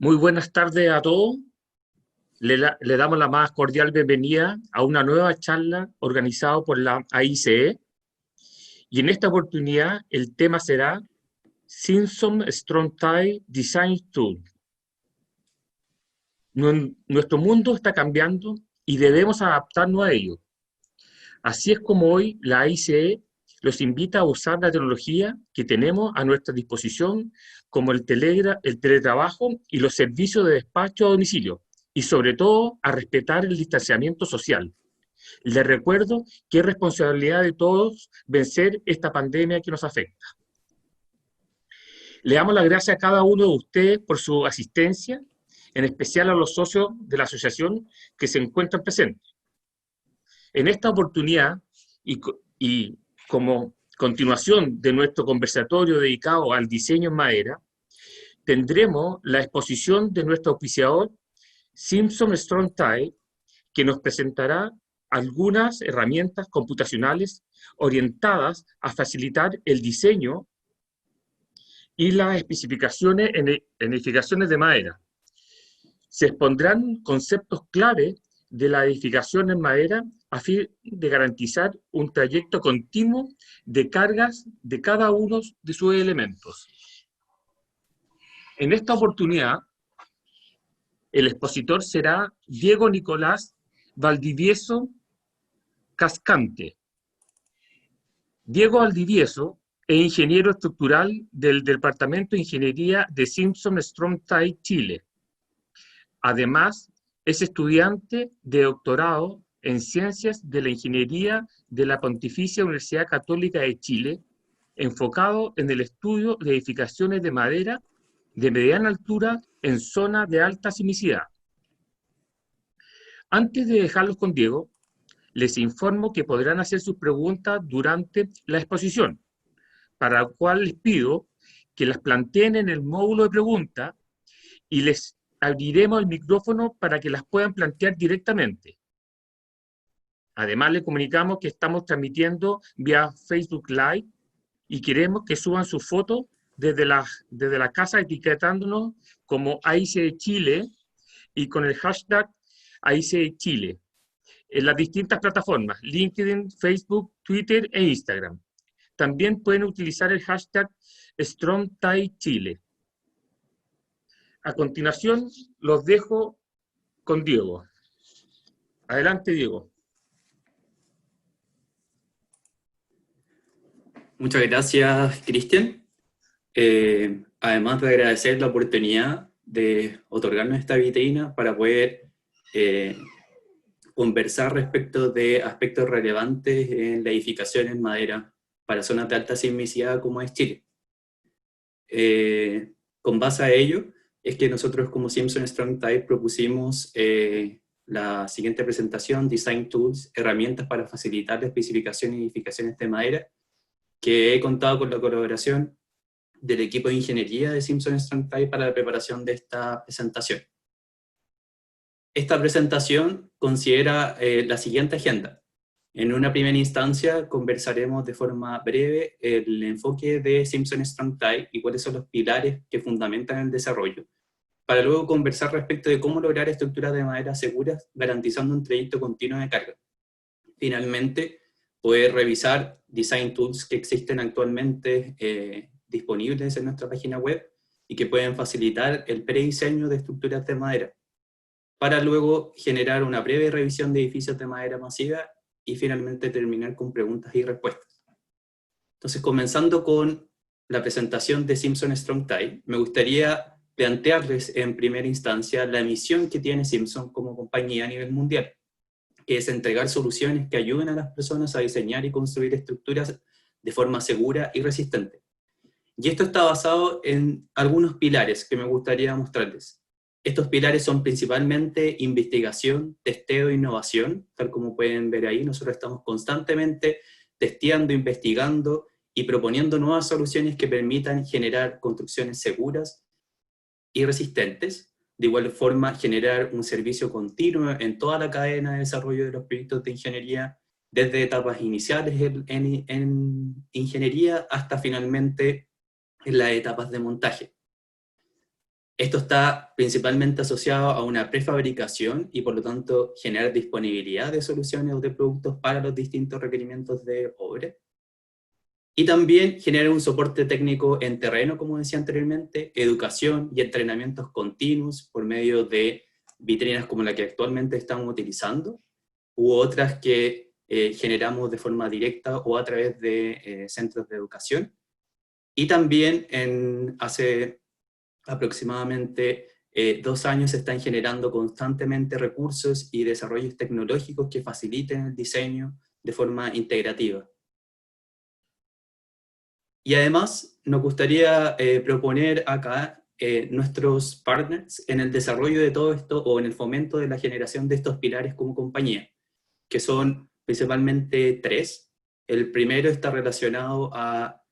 Muy buenas tardes a todos. Le damos la más cordial bienvenida a una nueva charla organizada por la AICE. Y en esta oportunidad el tema será Simpson Strong Tie Design Tool. Nuestro mundo está cambiando y debemos adaptarnos a ello. Así es como hoy la AICE los invita a usar la tecnología que tenemos a nuestra disposición, como el teletrabajo y los servicios de despacho a domicilio, y sobre todo a respetar el distanciamiento social. Les recuerdo que es responsabilidad de todos vencer esta pandemia que nos afecta. Le damos las gracias a cada uno de ustedes por su asistencia, en especial a los socios de la asociación que se encuentran presentes. En esta oportunidad, y como continuación de nuestro conversatorio dedicado al diseño en madera, tendremos la exposición de nuestro auspiciador Simpson Strong Tie, que nos presentará algunas herramientas computacionales orientadas a facilitar el diseño y las especificaciones en edificaciones de madera. Se expondrán conceptos clave de la edificación en madera a fin de garantizar un trayecto continuo de cargas de cada uno de sus elementos. En esta oportunidad, el expositor será Diego Nicolás Valdivieso Cascante. Diego Valdivieso es ingeniero estructural del Departamento de Ingeniería de Simpson Strong Tie Chile. Además, es estudiante de doctorado en Ciencias de la Ingeniería de la Pontificia Universidad Católica de Chile, enfocado en el estudio de edificaciones de madera de mediana altura en zonas de alta sismicidad. Antes de dejarlos con Diego, les informo que podrán hacer sus preguntas durante la exposición, para lo cual les pido que las planteen en el módulo de preguntas y les abriremos el micrófono para que las puedan plantear directamente. Además, les comunicamos que estamos transmitiendo vía Facebook Live y queremos que suban sus fotos desde la casa etiquetándonos como AICE Chile y con el hashtag AICE Chile en las distintas plataformas, LinkedIn, Facebook, Twitter e Instagram. También pueden utilizar el hashtag StrongTieChile. A continuación, los dejo con Diego. Adelante, Diego. Muchas gracias, Cristian. Además de agradecer la oportunidad de otorgarnos esta vitrina para poder conversar respecto de aspectos relevantes en la edificación en madera para zonas de alta sismicidad como es Chile. Con base a ello, es que nosotros como Simpson Strong Tie propusimos la siguiente presentación, Design Tools, herramientas para facilitar la especificación y edificaciones de madera, que he contado con la colaboración del equipo de ingeniería de Simpson Strong Tie para la preparación de esta presentación. Esta presentación considera la siguiente agenda. En una primera instancia conversaremos de forma breve el enfoque de Simpson Strong Tie y cuáles son los pilares que fundamentan el desarrollo, para luego conversar respecto de cómo lograr estructuras de madera seguras garantizando un trayecto continuo de carga. Finalmente, poder revisar design tools que existen actualmente disponibles en nuestra página web y que pueden facilitar el prediseño de estructuras de madera, para luego generar una breve revisión de edificios de madera masiva y finalmente terminar con preguntas y respuestas. Entonces, comenzando con la presentación de Simpson Strong Tie, me gustaría plantearles en primera instancia la misión que tiene Simpson como compañía a nivel mundial, que es entregar soluciones que ayuden a las personas a diseñar y construir estructuras de forma segura y resistente. Y esto está basado en algunos pilares que me gustaría mostrarles. Estos pilares son principalmente investigación, testeo e innovación, tal como pueden ver ahí. Nosotros estamos constantemente testeando, investigando y proponiendo nuevas soluciones que permitan generar construcciones seguras y resistentes. De igual forma, generar un servicio continuo en toda la cadena de desarrollo de los proyectos de ingeniería, desde etapas iniciales en ingeniería hasta finalmente en las etapas de montaje. Esto está principalmente asociado a una prefabricación y por lo tanto generar disponibilidad de soluciones o de productos para los distintos requerimientos de obra. Y también generar un soporte técnico en terreno, como decía anteriormente, educación y entrenamientos continuos por medio de vitrinas como la que actualmente estamos utilizando, u otras que generamos de forma directa o a través de centros de educación. Y también hace aproximadamente 2 años se están generando constantemente recursos y desarrollos tecnológicos que faciliten el diseño de forma integrativa. Y además nos gustaría proponer acá nuestros partners en el desarrollo de todo esto o en el fomento de la generación de estos pilares como compañía, que son principalmente 3. El primero está relacionado a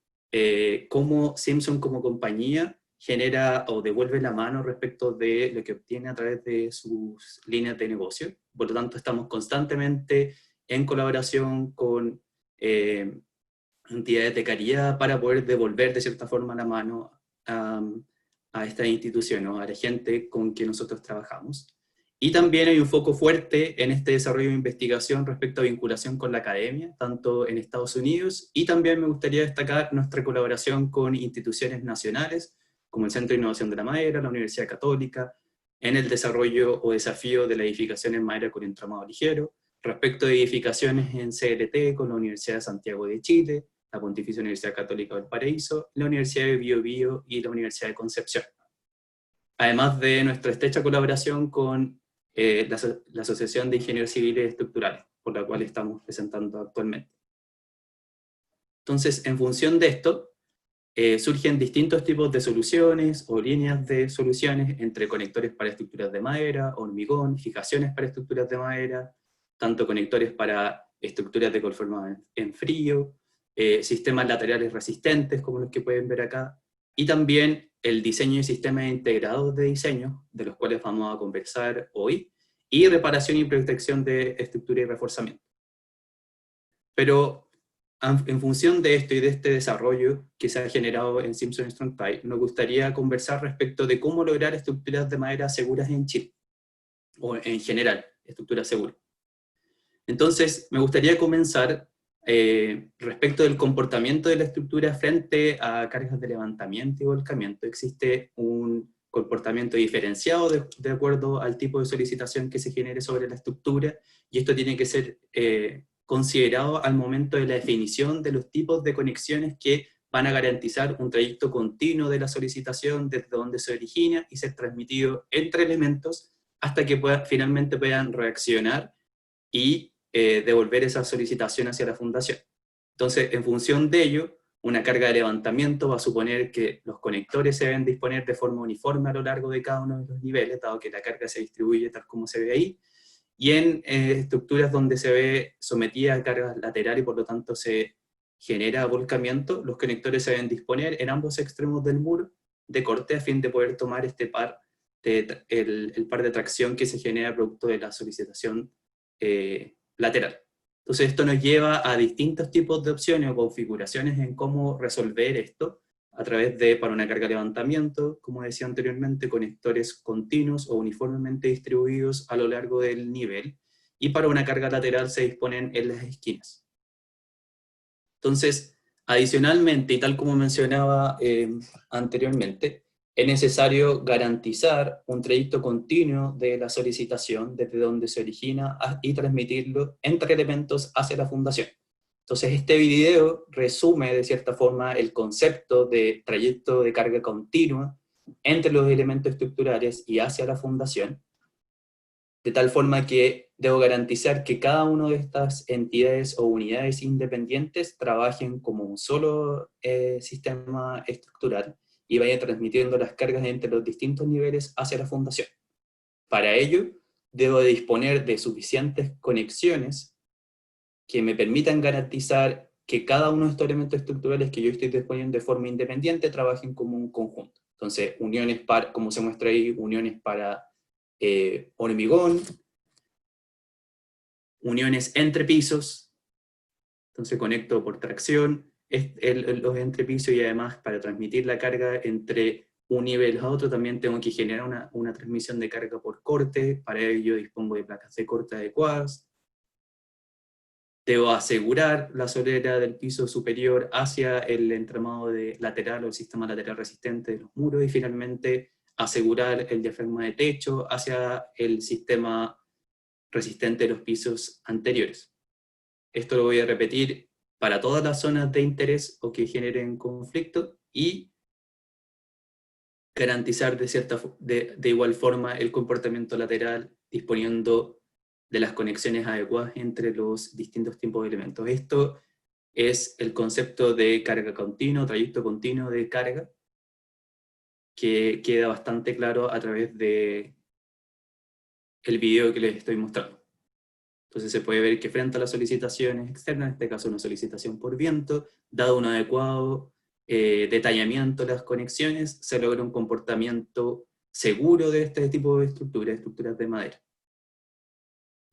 cómo Simpson como compañía genera o devuelve la mano respecto de lo que obtiene a través de sus líneas de negocio. Por lo tanto, estamos constantemente en colaboración con entidades de caridad para poder devolver de cierta forma la mano a estas instituciones, a la gente con que nosotros trabajamos. Y también hay un foco fuerte en este desarrollo de investigación respecto a vinculación con la academia, tanto en Estados Unidos, y también me gustaría destacar nuestra colaboración con instituciones nacionales, como el Centro de Innovación de la Madera, la Universidad Católica, en el desarrollo o desafío de la edificación en madera con entramado ligero, respecto de edificaciones en CLT con la Universidad de Santiago de Chile, la Pontificia Universidad Católica del Paraíso, la Universidad de Biobío y la Universidad de Concepción. Además de nuestra estrecha colaboración con la Asociación de Ingenieros Civiles Estructurales, por la cual estamos presentando actualmente. Entonces, en función de esto, surgen distintos tipos de soluciones o líneas de soluciones entre conectores para estructuras de madera, hormigón, fijaciones para estructuras de madera, tanto conectores para estructuras de conformado en frío, sistemas laterales resistentes, como los que pueden ver acá, y también el diseño de sistemas integrados de diseño, de los cuales vamos a conversar hoy, y reparación y protección de estructura y reforzamiento. Pero en función de esto y de este desarrollo que se ha generado en Simpson Strong-Tie, nos gustaría conversar respecto de cómo lograr estructuras de madera seguras en Chile, o en general, estructuras seguras. Entonces, me gustaría comenzar respecto del comportamiento de la estructura frente a cargas de levantamiento y volcamiento. Existe un comportamiento diferenciado de acuerdo al tipo de solicitación que se genere sobre la estructura, y esto tiene que ser considerado al momento de la definición de los tipos de conexiones que van a garantizar un trayecto continuo de la solicitación desde donde se origina y ser transmitido entre elementos hasta que finalmente puedan reaccionar y devolver esa solicitación hacia la fundación. Entonces, en función de ello, una carga de levantamiento va a suponer que los conectores se deben disponer de forma uniforme a lo largo de cada uno de los niveles, dado que la carga se distribuye tal como se ve ahí, y en estructuras donde se ve sometida a cargas laterales y por lo tanto se genera volcamiento, los conectores se deben disponer en ambos extremos del muro de corte a fin de poder tomar este par el par de tracción que se genera producto de la solicitación lateral. Entonces esto nos lleva a distintos tipos de opciones o configuraciones en cómo resolver esto a través de, para una carga de levantamiento, como decía anteriormente, conectores continuos o uniformemente distribuidos a lo largo del nivel, y para una carga lateral se disponen en las esquinas. Entonces, adicionalmente, y tal como mencionaba anteriormente, es necesario garantizar un trayecto continuo de la solicitación desde donde se origina y transmitirlo entre elementos hacia la fundación. Entonces este video resume de cierta forma el concepto de trayecto de carga continua entre los elementos estructurales y hacia la fundación, de tal forma que debo garantizar que cada una de estas entidades o unidades independientes trabajen como un solo sistema estructural y vaya transmitiendo las cargas entre los distintos niveles hacia la fundación. Para ello, debo disponer de suficientes conexiones que me permitan garantizar que cada uno de estos elementos estructurales que yo estoy disponiendo de forma independiente trabajen como un conjunto. Entonces, uniones para, como se muestra ahí, uniones para hormigón, uniones entre pisos, entonces conecto por tracción los entrepisos y además para transmitir la carga entre un nivel a otro, también tengo que generar una transmisión de carga por corte. Para ello dispongo de placas de corte adecuadas. Debo asegurar la solera del piso superior hacia el entramado lateral o el sistema lateral resistente de los muros, y finalmente asegurar el diafragma de techo hacia el sistema resistente de los pisos anteriores. Esto lo voy a repetir para todas las zonas de interés o que generen conflicto, y garantizar de igual forma el comportamiento lateral, disponiendo de las conexiones adecuadas entre los distintos tipos de elementos. Esto es el concepto de carga continua, trayecto continuo de carga, que queda bastante claro a través de el video que les estoy mostrando. Entonces se puede ver que frente a las solicitaciones externas, en este caso una solicitación por viento, dado un adecuado detallamiento de las conexiones, se logra un comportamiento seguro de este tipo de estructuras de madera.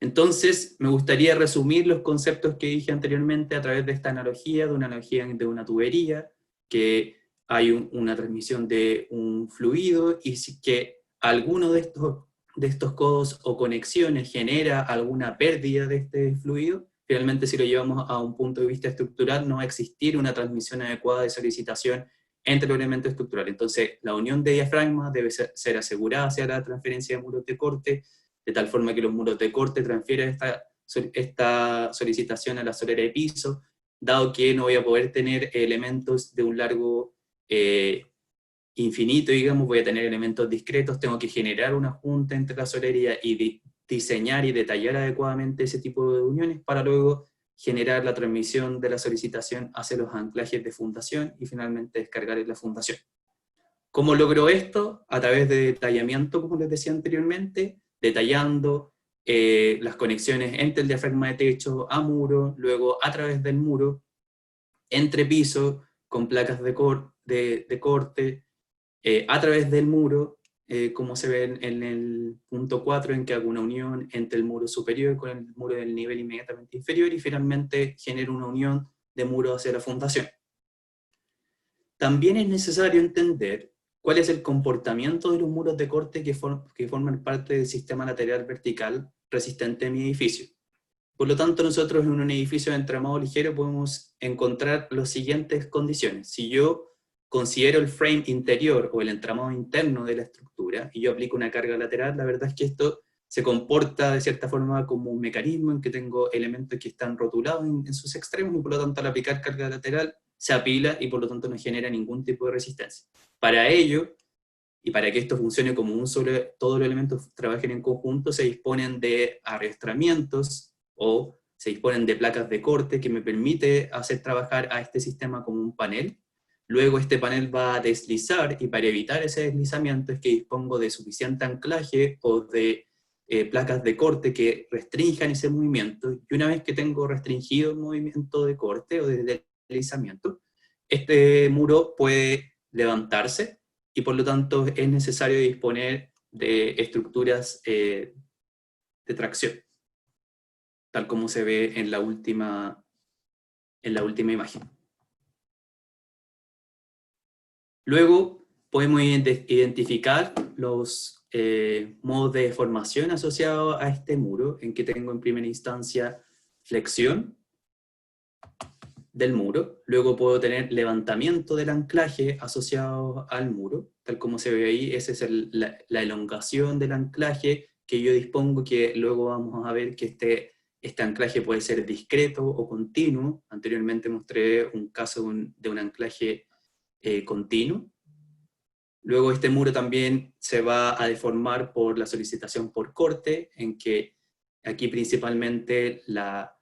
Entonces, me gustaría resumir los conceptos que dije anteriormente a través de esta analogía, de una tubería, que hay una transmisión de un fluido, y si que alguno de estos codos o conexiones genera alguna pérdida de este fluido, finalmente si lo llevamos a un punto de vista estructural, no va a existir una transmisión adecuada de solicitación entre los elementos estructurales. Entonces, la unión de diafragma debe ser asegurada hacia la transferencia de muros de corte, de tal forma que los muros de corte transfieren esta solicitación a la solera de piso, dado que no voy a poder tener elementos de un largo infinito, digamos, voy a tener elementos discretos, tengo que generar una junta entre la solera y diseñar y detallar adecuadamente ese tipo de uniones para luego generar la transmisión de la solicitación hacia los anclajes de fundación y finalmente descargar en la fundación. ¿Cómo logro esto? A través de detallamiento, como les decía anteriormente, detallando las conexiones entre el diafragma de techo a muro, luego a través del muro, entre pisos, con placas de corte, a través del muro, como se ve en el punto 4, en que hago una unión entre el muro superior con el muro del nivel inmediatamente inferior, y finalmente genero una unión de muro hacia la fundación. También es necesario entender cuál es el comportamiento de los muros de corte que forman parte del sistema lateral vertical resistente de mi edificio. Por lo tanto, nosotros en un edificio de entramado ligero podemos encontrar las siguientes condiciones. Si yo considero el frame interior o el entramado interno de la estructura y yo aplico una carga lateral, la verdad es que esto se comporta de cierta forma como un mecanismo en que tengo elementos que están rotulados en sus extremos, y por lo tanto al aplicar carga lateral se apila y por lo tanto no genera ningún tipo de resistencia. Para ello, y para que esto funcione como un solo, todos los elementos trabajen en conjunto, se disponen de arrastramientos o se disponen de placas de corte que me permite hacer trabajar a este sistema como un panel. Luego este panel va a deslizar, y para evitar ese deslizamiento es que dispongo de suficiente anclaje o de placas de corte que restrinjan ese movimiento, y una vez que tengo restringido el movimiento de corte o de deslizamiento, este muro puede levantarse, y por lo tanto es necesario disponer de estructuras de tracción, tal como se ve en la última imagen. Luego podemos identificar los modos de deformación asociados a este muro, en que tengo en primera instancia flexión del muro, luego puedo tener levantamiento del anclaje asociado al muro, tal como se ve ahí. Esa es la elongación del anclaje que yo dispongo, que luego vamos a ver que este anclaje puede ser discreto o continuo. Anteriormente mostré un caso de un anclaje continuo. Luego este muro también se va a deformar por la solicitación por corte, en que aquí principalmente la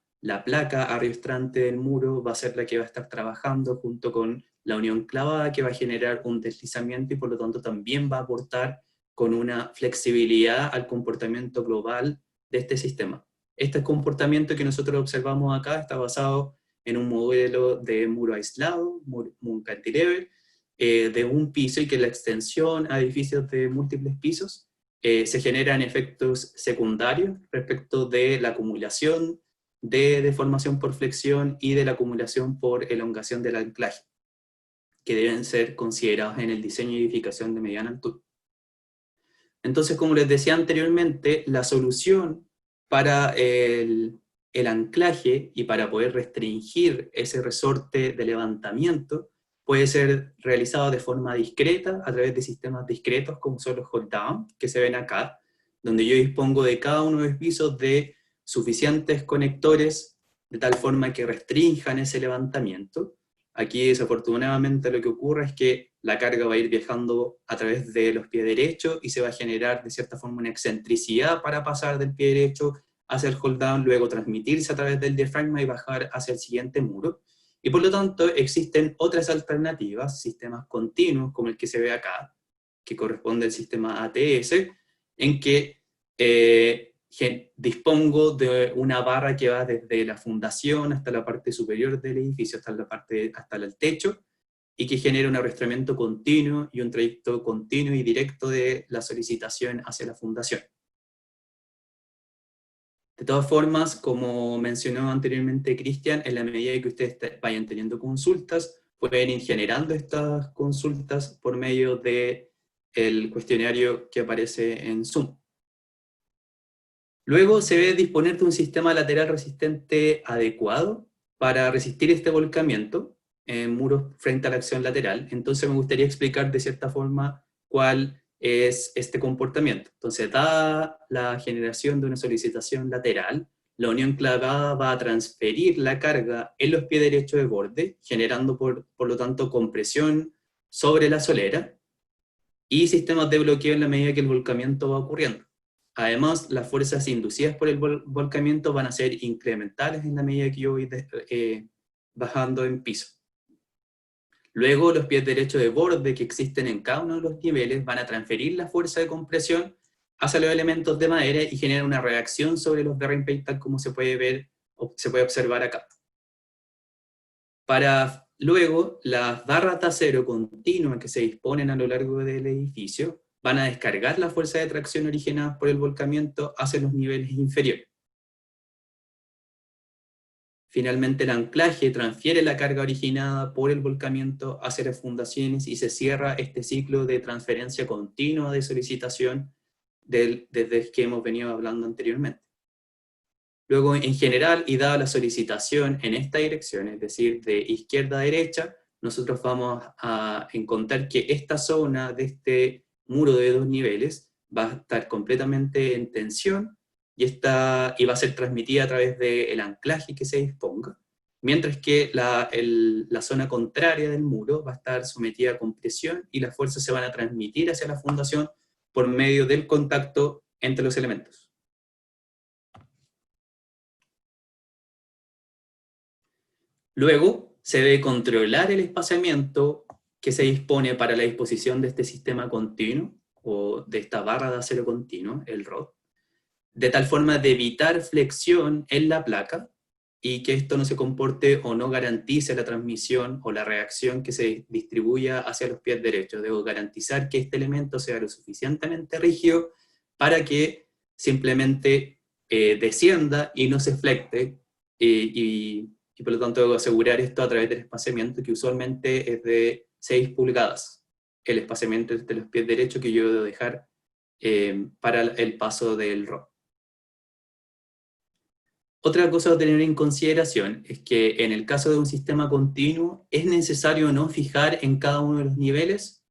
placa ariostrante del muro va a ser la que va a estar trabajando junto con la unión clavada, que va a generar un deslizamiento y por lo tanto también va a aportar con una flexibilidad al comportamiento global de este sistema. Este comportamiento que nosotros observamos acá está basado en un modelo de muro aislado, un cantilever, de un piso, y que la extensión a edificios de múltiples pisos se generan efectos secundarios respecto de la acumulación de deformación por flexión y de la acumulación por elongación del anclaje. que deben ser considerados en el diseño y edificación de mediana altura. Entonces, como les decía anteriormente, la solución para el anclaje y para poder restringir ese resorte de levantamiento puede ser realizado de forma discreta a través de sistemas discretos como son los hold down, que se ven acá, donde yo dispongo de cada uno de los pisos de suficientes conectores de tal forma que restrinjan ese levantamiento. Aquí desafortunadamente lo que ocurre es que la carga va a ir viajando a través de los pies derechos y se va a generar de cierta forma una excentricidad para pasar del pie derecho hacia el hold down, luego transmitirse a través del diafragma y bajar hacia el siguiente muro. Y por lo tanto existen otras alternativas, sistemas continuos como el que se ve acá, que corresponde al sistema ATS, en que dispongo de una barra que va desde la fundación hasta la parte superior del edificio, hasta el techo, y que genera un arrastramiento continuo y un trayecto continuo y directo de la solicitación hacia la fundación. De todas formas, como mencionó anteriormente Cristian, en la medida que ustedes vayan teniendo consultas, pueden ir generando estas consultas por medio del cuestionario que aparece en Zoom. Luego se debe disponer de un sistema lateral resistente adecuado para resistir este volcamiento en muros frente a la acción lateral. Entonces me gustaría explicar de cierta forma cuál es este comportamiento. Entonces, dada la generación de una solicitación lateral, la unión clavada va a transferir la carga en los pies derechos de borde, generando por lo tanto compresión sobre la solera y sistemas de bloqueo en la medida que el volcamiento va ocurriendo. Además, las fuerzas inducidas por el volcamiento van a ser incrementales en la medida que yo voy bajando en piso. Luego, los pies derechos de borde que existen en cada uno de los niveles van a transferir la fuerza de compresión hacia los elementos de madera y generar una reacción sobre los bearing plate, tal como se puede ver o se puede observar acá. Para luego, las barras de acero continuas que se disponen a lo largo del edificio van a descargar la fuerza de tracción originadas por el volcamiento hacia los niveles inferiores. Finalmente, el anclaje transfiere la carga originada por el volcamiento hacia las fundaciones y se cierra este ciclo de transferencia continua de solicitación desde el que hemos venido hablando anteriormente. Luego, en general, y dada la solicitación en esta dirección, es decir, de izquierda a derecha, nosotros vamos a encontrar que esta zona de este muro de 2 niveles va a estar completamente en tensión y va a ser transmitida a través del anclaje que se disponga, mientras que la zona contraria del muro va a estar sometida a compresión y las fuerzas se van a transmitir hacia la fundación por medio del contacto entre los elementos. Luego, se debe controlar el espaciamiento que se dispone para la disposición de este sistema continuo, o de esta barra de acero continuo, el rod, de tal forma de evitar flexión en la placa, y que esto no se comporte o no garantice la transmisión o la reacción que se distribuya hacia los pies derechos. Debo garantizar que este elemento sea lo suficientemente rígido para que simplemente descienda y no se flecte, y por lo tanto debo asegurar esto a través del espaciamiento, que usualmente es de 6 pulgadas, el espaciamiento entre los pies derechos que yo debo dejar para el paso del rod. Otra cosa a tener en consideración es que en el caso de un sistema continuo es necesario no fijar en cada uno de los niveles,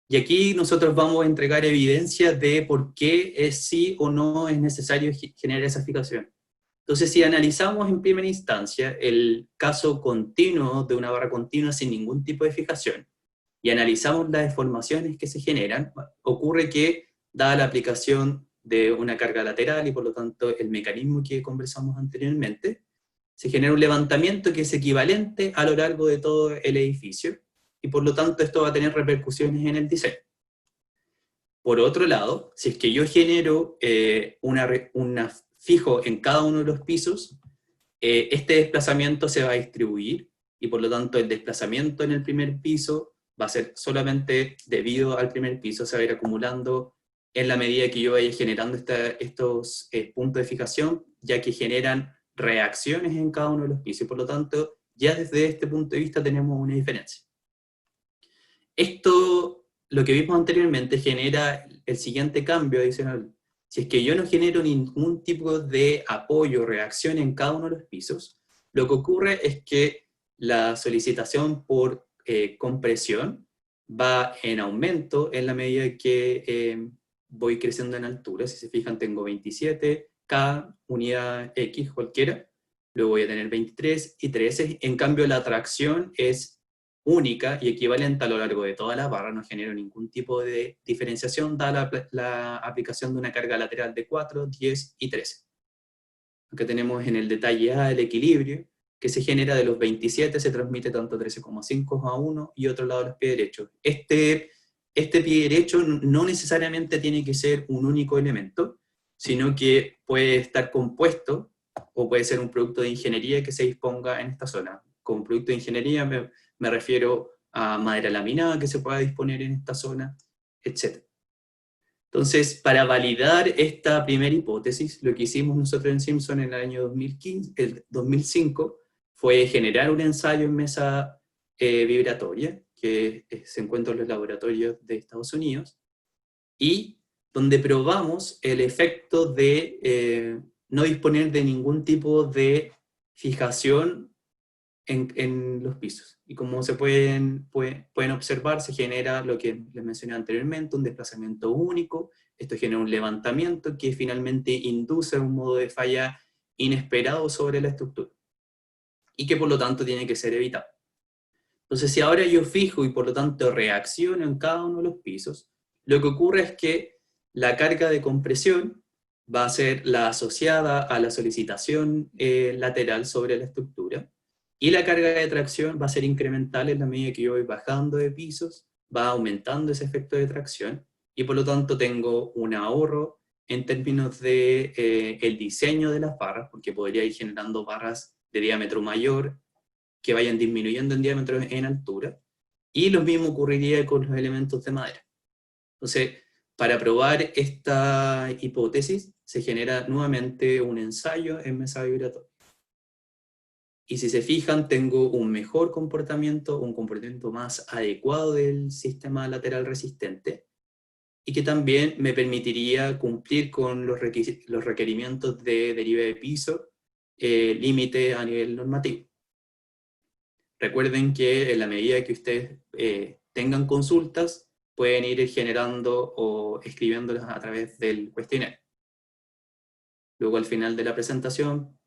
y aquí nosotros vamos a entregar evidencia de por qué es sí o no es necesario generar esa fijación. Entonces, si analizamos en primera instancia el caso continuo de una barra continua sin ningún tipo de fijación, y analizamos las deformaciones que se generan, ocurre que, dada la aplicación de una carga lateral y por lo tanto el mecanismo que conversamos anteriormente, se genera un levantamiento que es equivalente a lo largo de todo el edificio, y por lo tanto esto va a tener repercusiones en el diseño. Por otro lado, si es que yo genero una fijo en cada uno de los pisos, este desplazamiento se va a distribuir, y por lo tanto el desplazamiento en el primer piso va a ser solamente debido al primer piso, se va a ir acumulando en la medida que yo vaya generando estos puntos de fijación, ya que generan reacciones en cada uno de los pisos, y por lo tanto ya desde este punto de vista tenemos una diferencia. Esto, lo que vimos anteriormente, genera el siguiente cambio adicional. Si es que yo no genero ningún tipo de apoyo o reacción en cada uno de los pisos, lo que ocurre es que la solicitación por compresión va en aumento en la medida que voy creciendo en altura. Si se fijan, tengo 27, cada unidad X cualquiera, luego voy a tener 23 y 13. En cambio, la tracción es única y equivalente a lo largo de toda la barra, no genera ningún tipo de diferenciación, dada la aplicación de una carga lateral de 4, 10 y 13. Acá tenemos en el detalle A el equilibrio, que se genera de los 27, se transmite tanto 13,5 a 1 y otro lado los pies derechos. Este pie derecho no necesariamente tiene que ser un único elemento, sino que puede estar compuesto o puede ser un producto de ingeniería que se disponga en esta zona. Con producto de ingeniería me refiero a madera laminada que se pueda disponer en esta zona, etc. Entonces, para validar esta primera hipótesis, lo que hicimos nosotros en Simpson en el año 2005 fue generar un ensayo en mesa vibratoria, que se encuentra en los laboratorios de Estados Unidos, y donde probamos el efecto de no disponer de ningún tipo de fijación en los pisos. Y como se pueden observar, se genera lo que les mencioné anteriormente, un desplazamiento único. Esto genera un levantamiento que finalmente induce un modo de falla inesperado sobre la estructura y que por lo tanto tiene que ser evitado. Entonces, si ahora yo fijo y por lo tanto reacciono en cada uno de los pisos, lo que ocurre es que la carga de compresión va a ser la asociada a la solicitación lateral sobre la estructura, y la carga de tracción va a ser incremental en la medida que yo voy bajando de pisos, va aumentando ese efecto de tracción, y por lo tanto tengo un ahorro en términos de el diseño de las barras, porque podría ir generando barras de diámetro mayor que vayan disminuyendo en diámetro en altura, y lo mismo ocurriría con los elementos de madera. Entonces, para probar esta hipótesis, se genera nuevamente un ensayo en mesa vibratoria. Y si se fijan, tengo un mejor comportamiento, un comportamiento más adecuado del sistema lateral resistente, y que también me permitiría cumplir con los requerimientos de deriva de piso, límite a nivel normativo. Recuerden que en la medida que ustedes tengan consultas, pueden ir generando o escribiéndolas a través del cuestionario. Luego, al final de la presentación,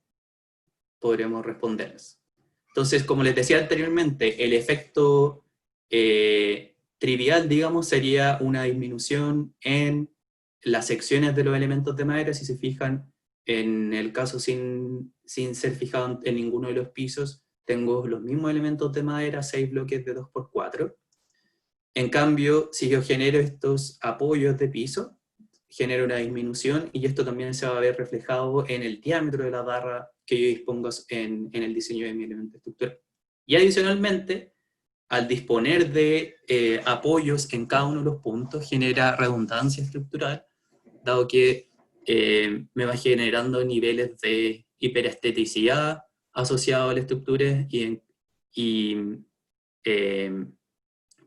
podremos responderles. Entonces, como les decía anteriormente, el efecto trivial, digamos, sería una disminución en las secciones de los elementos de madera. Si se fijan, en el caso sin ser fijado en ninguno de los pisos, tengo los mismos elementos de madera, 6 bloques de 2×4. En cambio, si yo genero estos apoyos de piso, genero una disminución, y esto también se va a ver reflejado en el diámetro de la barra que yo dispongo en el diseño de mi elemento estructural. Y adicionalmente, al disponer de apoyos en cada uno de los puntos, genera redundancia estructural, dado que me va generando niveles de hiperesteticidad asociados a la estructura y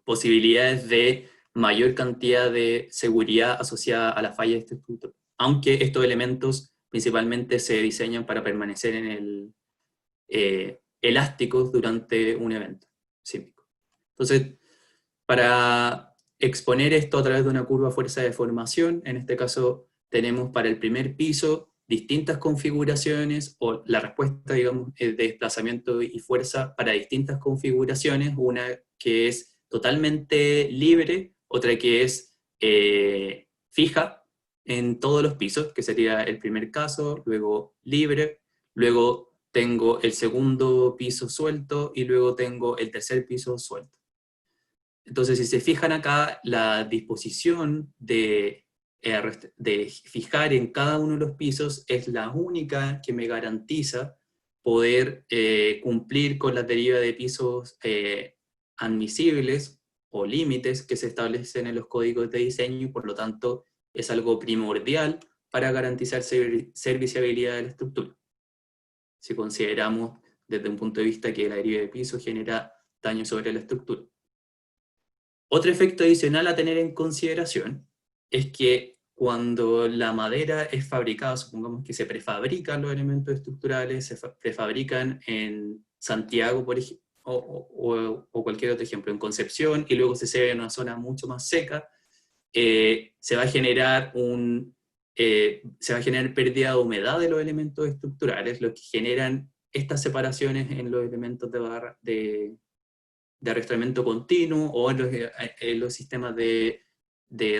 posibilidades de mayor cantidad de seguridad asociada a la falla de este estructura. Aunque estos elementos principalmente se diseñan para permanecer en el elásticos durante un evento sísmico. Entonces, para exponer esto a través de una curva fuerza de deformación, en este caso tenemos para el primer piso distintas configuraciones, o la respuesta, digamos, de desplazamiento y fuerza para distintas configuraciones, una que es totalmente libre, otra que es fija en todos los pisos, que sería el primer caso, luego libre, luego tengo el segundo piso suelto, y luego tengo el tercer piso suelto. Entonces, si se fijan acá, la disposición de fijar en cada uno de los pisos es la única que me garantiza poder cumplir con la deriva de pisos admisibles o límites que se establecen en los códigos de diseño, y por lo tanto es algo primordial para garantizar serviciabilidad de la estructura, si consideramos desde un punto de vista que la deriva de piso genera daño sobre la estructura. Otro efecto adicional a tener en consideración es que cuando la madera es fabricada, supongamos que se prefabrican los elementos estructurales, se prefabrican en Santiago, por ejemplo, o cualquier otro ejemplo, en Concepción, y luego se sella en una zona mucho más seca, se va a generar pérdida de humedad de los elementos estructurales, lo que generan estas separaciones en los elementos de barra, de arrastramiento continuo, o en los sistemas de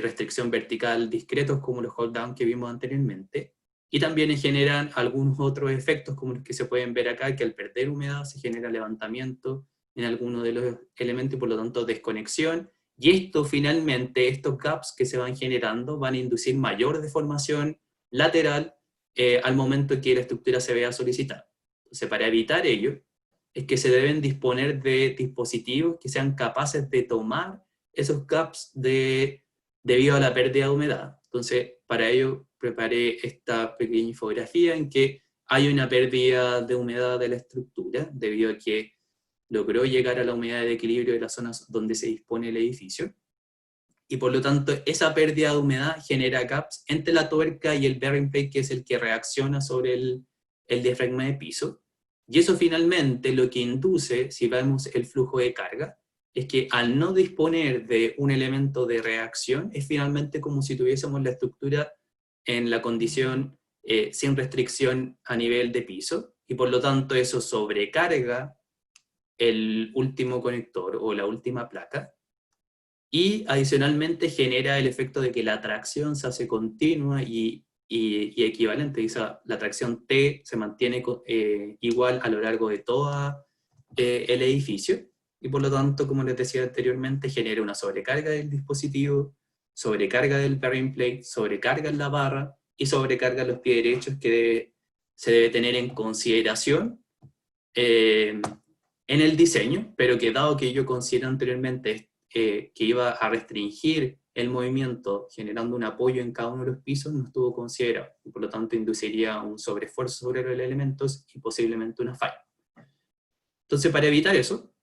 restricción vertical discretos como los hold down que vimos anteriormente, y también generan algunos otros efectos como los que se pueden ver acá, que al perder humedad se genera levantamiento en algunos de los elementos y por lo tanto desconexión, y esto finalmente, estos gaps que se van generando van a inducir mayor deformación lateral al momento en que la estructura se vea solicitada. Entonces, para evitar ello, es que se deben disponer de dispositivos que sean capaces de tomar esos gaps debido a la pérdida de humedad. Entonces, para ello preparé esta pequeña infografía en que hay una pérdida de humedad de la estructura debido a que logró llegar a la humedad de equilibrio de las zonas donde se dispone el edificio. Y por lo tanto, esa pérdida de humedad genera gaps entre la tuerca y el bearing plate, que es el que reacciona sobre el diafragma de piso. Y eso finalmente lo que induce, si vemos el flujo de carga, es que al no disponer de un elemento de reacción, es finalmente como si tuviésemos la estructura en la condición sin restricción a nivel de piso, y por lo tanto eso sobrecarga el último conector o la última placa, y adicionalmente genera el efecto de que la tracción se hace continua y equivalente. La tracción T se mantiene igual a lo largo de todo el edificio, y por lo tanto, como les decía anteriormente, genera una sobrecarga del dispositivo, sobrecarga del bearing plate, sobrecarga en la barra y sobrecarga en los pies derechos que se debe tener en consideración en el diseño, pero que dado que yo considero anteriormente que iba a restringir el movimiento generando un apoyo en cada uno de los pisos, no estuvo considerado, y por lo tanto induciría un sobreesfuerzo sobre los elementos y posiblemente una falla. Entonces, para evitar eso,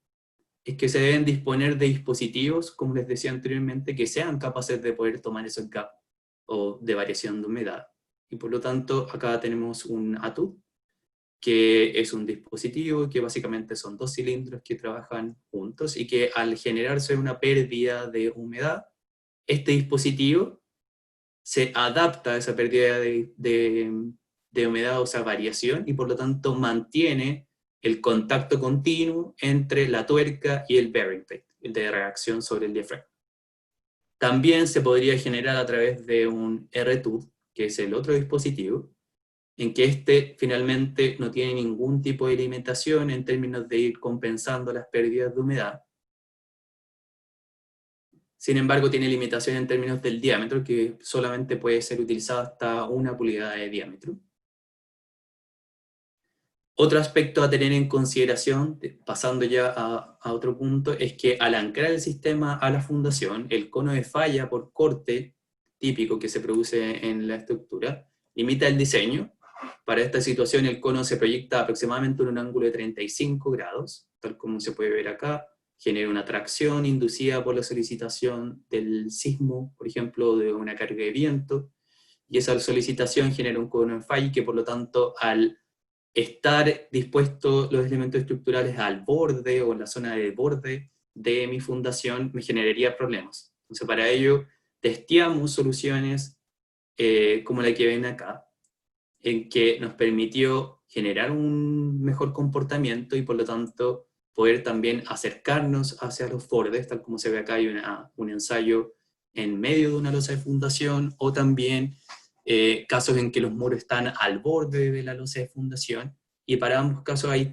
es que se deben disponer de dispositivos, como les decía anteriormente, que sean capaces de poder tomar esos gaps o de variación de humedad. Y por lo tanto, acá tenemos un ATU, que es un dispositivo que básicamente son dos cilindros que trabajan juntos y que al generarse una pérdida de humedad, este dispositivo se adapta a esa pérdida de humedad, o sea, variación, y por lo tanto mantiene el contacto continuo entre la tuerca y el bearing plate, el de reacción sobre el diafragma. También se podría generar a través de un RTUD, que es el otro dispositivo, en que este finalmente no tiene ningún tipo de limitación en términos de ir compensando las pérdidas de humedad. Sin embargo, tiene limitación en términos del diámetro, que solamente puede ser utilizado hasta 1 pulgada de diámetro. Otro aspecto a tener en consideración, pasando ya a otro punto, es que al anclar el sistema a la fundación, el cono de falla por corte típico que se produce en la estructura limita el diseño. Para esta situación el cono se proyecta aproximadamente en un ángulo de 35 grados, tal como se puede ver acá, genera una tracción inducida por la solicitación del sismo, por ejemplo, de una carga de viento, y esa solicitación genera un cono de falla que por lo tanto al estar dispuestos los elementos estructurales al borde o en la zona de borde de mi fundación me generaría problemas. Entonces para ello testeamos soluciones como la que ven acá, en que nos permitió generar un mejor comportamiento y por lo tanto poder también acercarnos hacia los bordes, tal como se ve acá hay un ensayo en medio de una losa de fundación, o también casos en que los muros están al borde de la losa de fundación, y para ambos casos hay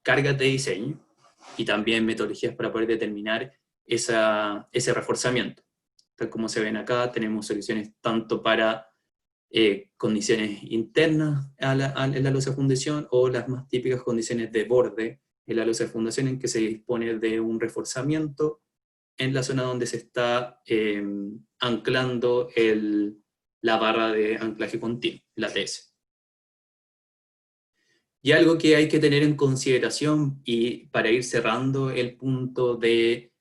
cargas de diseño y también metodologías para poder determinar ese reforzamiento. Tal como se ven acá, tenemos soluciones tanto para condiciones internas en la losa de fundación, o las más típicas condiciones de borde en la losa de fundación, en que se dispone de un reforzamiento en la zona donde se está anclando la barra de anclaje continuo, la TS. Y algo que hay que tener en consideración, y para ir cerrando el punto de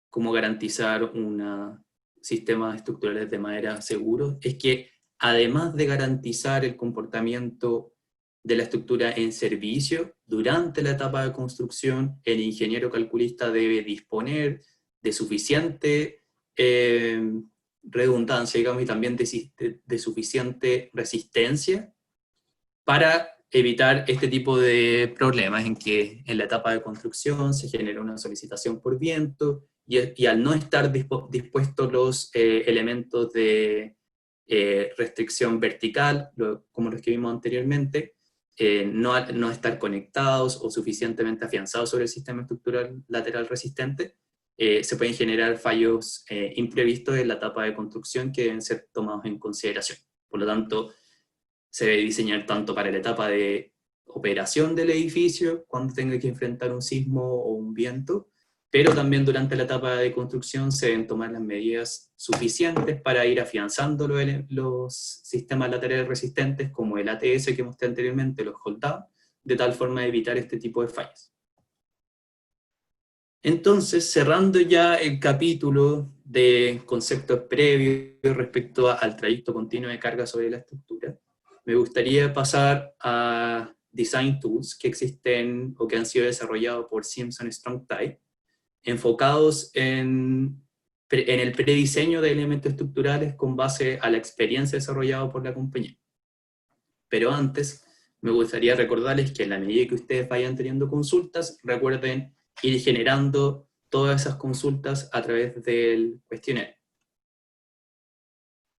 cómo garantizar un sistema estructurales de madera seguro, es que además de garantizar el comportamiento de la estructura en servicio, durante la etapa de construcción, el ingeniero calculista debe disponer de suficiente redundancia, digamos, y también de suficiente resistencia para evitar este tipo de problemas en que en la etapa de construcción se genera una solicitación por viento y al no estar dispuestos los elementos de restricción vertical, como los que vimos anteriormente, no estar conectados o suficientemente afianzados sobre el sistema estructural lateral resistente, se pueden generar fallos imprevistos en la etapa de construcción que deben ser tomados en consideración. Por lo tanto, se debe diseñar tanto para la etapa de operación del edificio, cuando tenga que enfrentar un sismo o un viento, pero también durante la etapa de construcción se deben tomar las medidas suficientes para ir afianzando los sistemas laterales resistentes, como el ATS que mostré anteriormente, los hold down, de tal forma de evitar este tipo de fallas. Entonces, cerrando ya el capítulo de conceptos previos respecto al trayecto continuo de carga sobre la estructura, me gustaría pasar a design tools que existen o que han sido desarrollados por Simpson Strong-Tie, enfocados en el prediseño de elementos estructurales con base a la experiencia desarrollada por la compañía. Pero antes, me gustaría recordarles que en la medida que ustedes vayan teniendo consultas, recuerden ir generando todas esas consultas a través del cuestionario.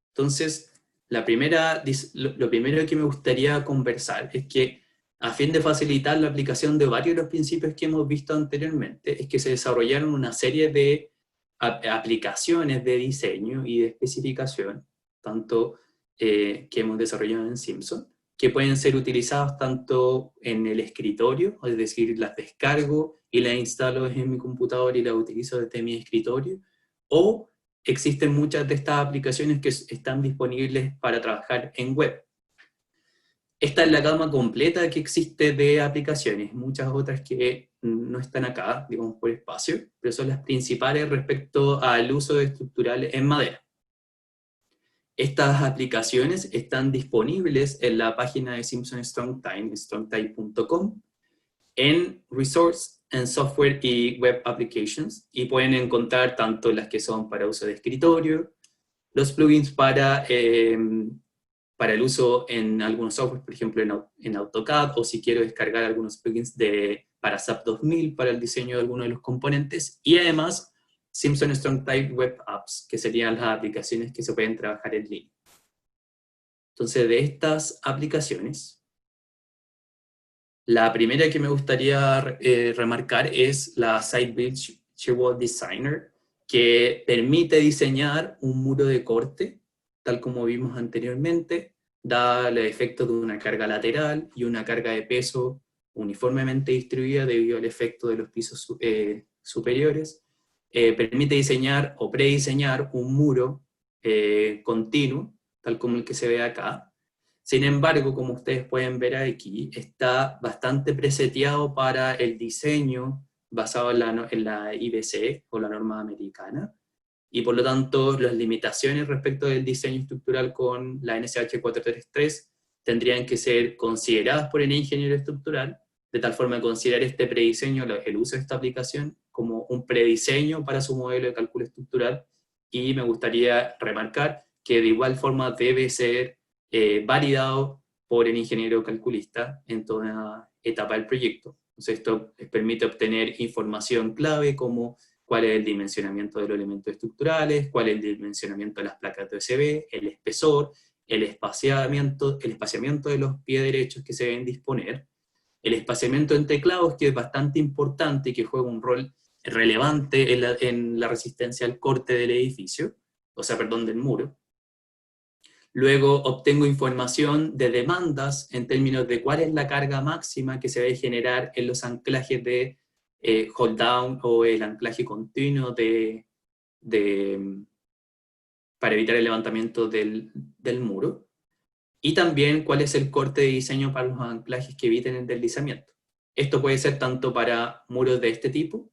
Entonces, lo primero que me gustaría conversar es que, a fin de facilitar la aplicación de varios de los principios que hemos visto anteriormente, es que se desarrollaron una serie de aplicaciones de diseño y de especificación, tanto que hemos desarrollado en Simpson, que pueden ser utilizadas tanto en el escritorio, es decir, las descargo y las instalo en mi computador y las utilizo desde mi escritorio, o existen muchas de estas aplicaciones que están disponibles para trabajar en web. Esta es la gama completa que existe de aplicaciones, muchas otras que no están acá, digamos por espacio, pero son las principales respecto al uso de estructurales en madera. Estas aplicaciones están disponibles en la página de Simpson Strong-Tie, strongtie.com, en Resource and Software y Web Applications, y pueden encontrar tanto las que son para uso de escritorio, los plugins para el uso en algunos softwares, por ejemplo en AutoCAD, o si quiero descargar algunos plugins para SAP 2000 para el diseño de algunos de los componentes, y además Simpson Strong-Tie Web Apps, que serían las aplicaciones que se pueden trabajar en línea. Entonces, de estas aplicaciones, la primera que me gustaría remarcar es la Site-Built Shear Wall Designer, que permite diseñar un muro de corte, tal como vimos anteriormente, da el efecto de una carga lateral y una carga de peso uniformemente distribuida debido al efecto de los pisos superiores. Permite diseñar o prediseñar un muro continuo, tal como el que se ve acá. Sin embargo, como ustedes pueden ver aquí, está bastante preseteado para el diseño basado en la IBC, o la norma americana, y por lo tanto las limitaciones respecto del diseño estructural con la NSH 433 tendrían que ser consideradas por el ingeniero estructural, de tal forma de considerar este prediseño, el uso de esta aplicación, como un prediseño para su modelo de cálculo estructural, y me gustaría remarcar que de igual forma debe ser validado por el ingeniero calculista en toda etapa del proyecto. Entonces esto les permite obtener información clave como cuál es el dimensionamiento de los elementos estructurales, cuál es el dimensionamiento de las placas de OSB, el espesor, el espaciamiento de los pies derechos que se deben disponer, el espaciamiento entre clavos, que es bastante importante y que juega un rol relevante en la resistencia al corte del edificio, del muro. Luego obtengo información de demandas en términos de cuál es la carga máxima que se debe generar en los anclajes de hold down o el anclaje continuo para evitar el levantamiento del muro. Y también cuál es el corte de diseño para los anclajes que eviten el deslizamiento. Esto puede ser tanto para muros de este tipo,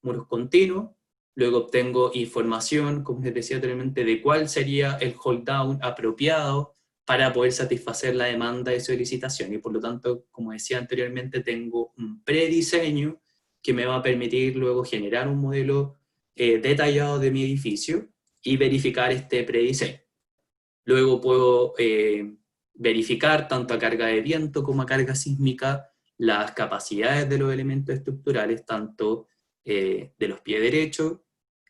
muros continuos, luego obtengo información, como les decía anteriormente, de cuál sería el hold down apropiado para poder satisfacer la demanda de solicitación, y por lo tanto, como decía anteriormente, tengo un prediseño que me va a permitir luego generar un modelo detallado de mi edificio y verificar este prediseño. Luego puedo verificar tanto a carga de viento como a carga sísmica las capacidades de los elementos estructurales, tanto de los pies derechos,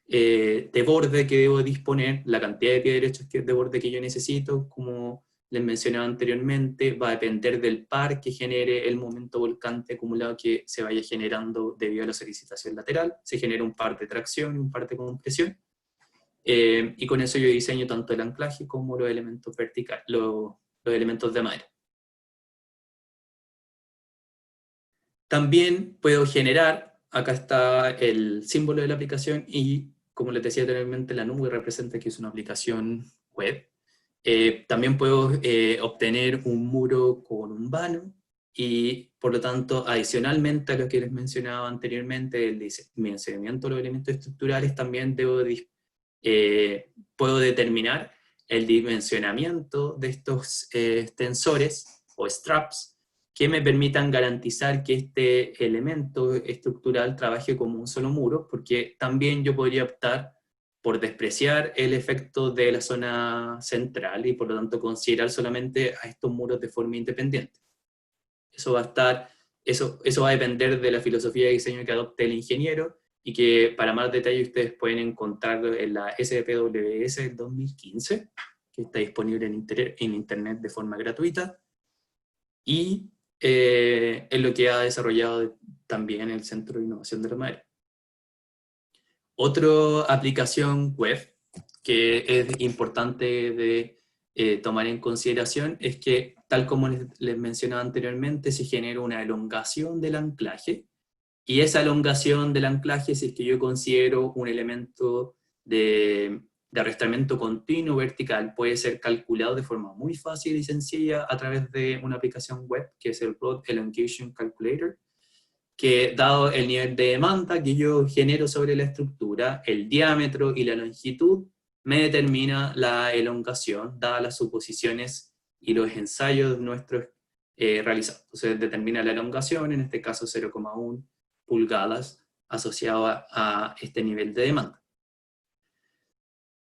de borde que debo disponer, la cantidad de pies derechos de borde que yo necesito, como les mencionaba anteriormente, va a depender del par que genere el momento volcante acumulado que se vaya generando debido a la solicitación lateral. Se genera un par de tracción y un par de compresión. Y con eso yo diseño tanto el anclaje como los elementos verticales, los elementos de madera. También puedo generar, acá está el símbolo de la aplicación, y como les decía anteriormente, la nube representa que es una aplicación web. También puedo obtener un muro con un vano, y por lo tanto, adicionalmente a lo que les mencionaba anteriormente, el dimensionamiento de los elementos estructurales, también puedo determinar el dimensionamiento de estos tensores o straps que me permitan garantizar que este elemento estructural trabaje como un solo muro, porque también yo podría optar por despreciar el efecto de la zona central y por lo tanto considerar solamente a estos muros de forma independiente. Eso va a depender de la filosofía de diseño que adopte el ingeniero, y que para más detalle ustedes pueden encontrarlo en la SPWS del 2015, que está disponible en internet de forma gratuita, y es lo que ha desarrollado también el Centro de Innovación de la Madera. Otra aplicación web que es importante de tomar en consideración es que, tal como les mencionaba anteriormente, se genera una elongación del anclaje, y esa elongación del anclaje, si es que yo considero un elemento de arrastramiento continuo vertical, puede ser calculado de forma muy fácil y sencilla a través de una aplicación web que es el Rod Elongation Calculator, que, dado el nivel de demanda que yo genero sobre la estructura, el diámetro y la longitud, me determina la elongación, dadas las suposiciones y los ensayos nuestros realizados. Entonces determina la elongación, en este caso 0,1 pulgadas, asociado a este nivel de demanda.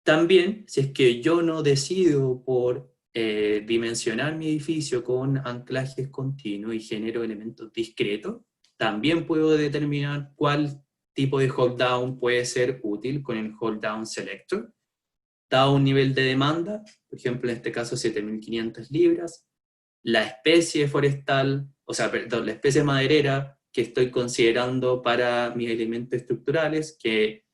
También, si es que yo no decido por dimensionar mi edificio con anclajes continuos y genero elementos discretos, también puedo determinar cuál tipo de hold down puede ser útil con el hold down selector, dado un nivel de demanda, por ejemplo en este caso 7.500 libras, la especie forestal, la especie maderera que estoy considerando para mis elementos estructurales, que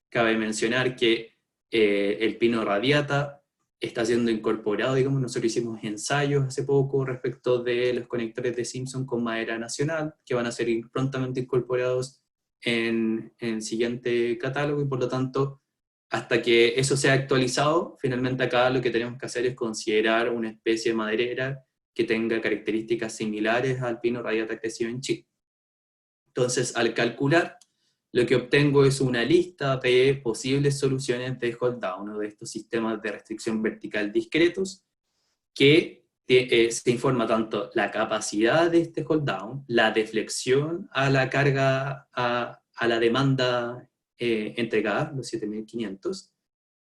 cabe mencionar que el pino radiata está siendo incorporado, digamos, nosotros hicimos ensayos hace poco respecto de los conectores de Simpson con madera nacional, que van a ser prontamente incorporados en el siguiente catálogo, y por lo tanto, hasta que eso sea actualizado, finalmente acá lo que tenemos que hacer es considerar una especie maderera que tenga características similares al pino radiata crecido en Chile. Entonces, al calcular, lo que obtengo es una lista de posibles soluciones de hold down, o de estos sistemas de restricción vertical discretos, que se informa tanto la capacidad de este hold down, la deflexión a la carga, a la demanda entregada, los 7.500,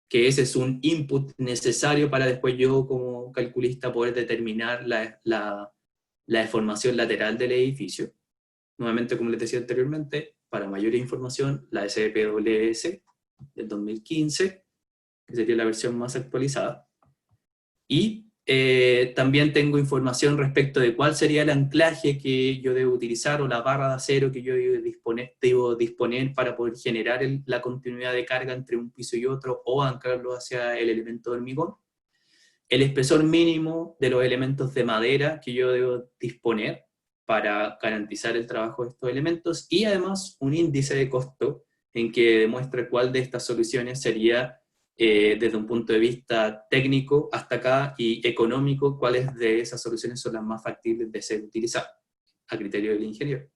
que ese es un input necesario para después yo como calculista poder determinar la deformación lateral del edificio. Nuevamente, como les decía anteriormente, para mayor información, la SPWS del 2015, que sería la versión más actualizada. Y también tengo información respecto de cuál sería el anclaje que yo debo utilizar, o la barra de acero que yo debo disponer para poder generar la continuidad de carga entre un piso y otro, o anclarlo hacia el elemento de hormigón. El espesor mínimo de los elementos de madera que yo debo disponer para garantizar el trabajo de estos elementos, y además un índice de costo en que demuestre cuál de estas soluciones sería, desde un punto de vista técnico hasta acá y económico, cuáles de esas soluciones son las más factibles de ser utilizadas, a criterio del ingeniero.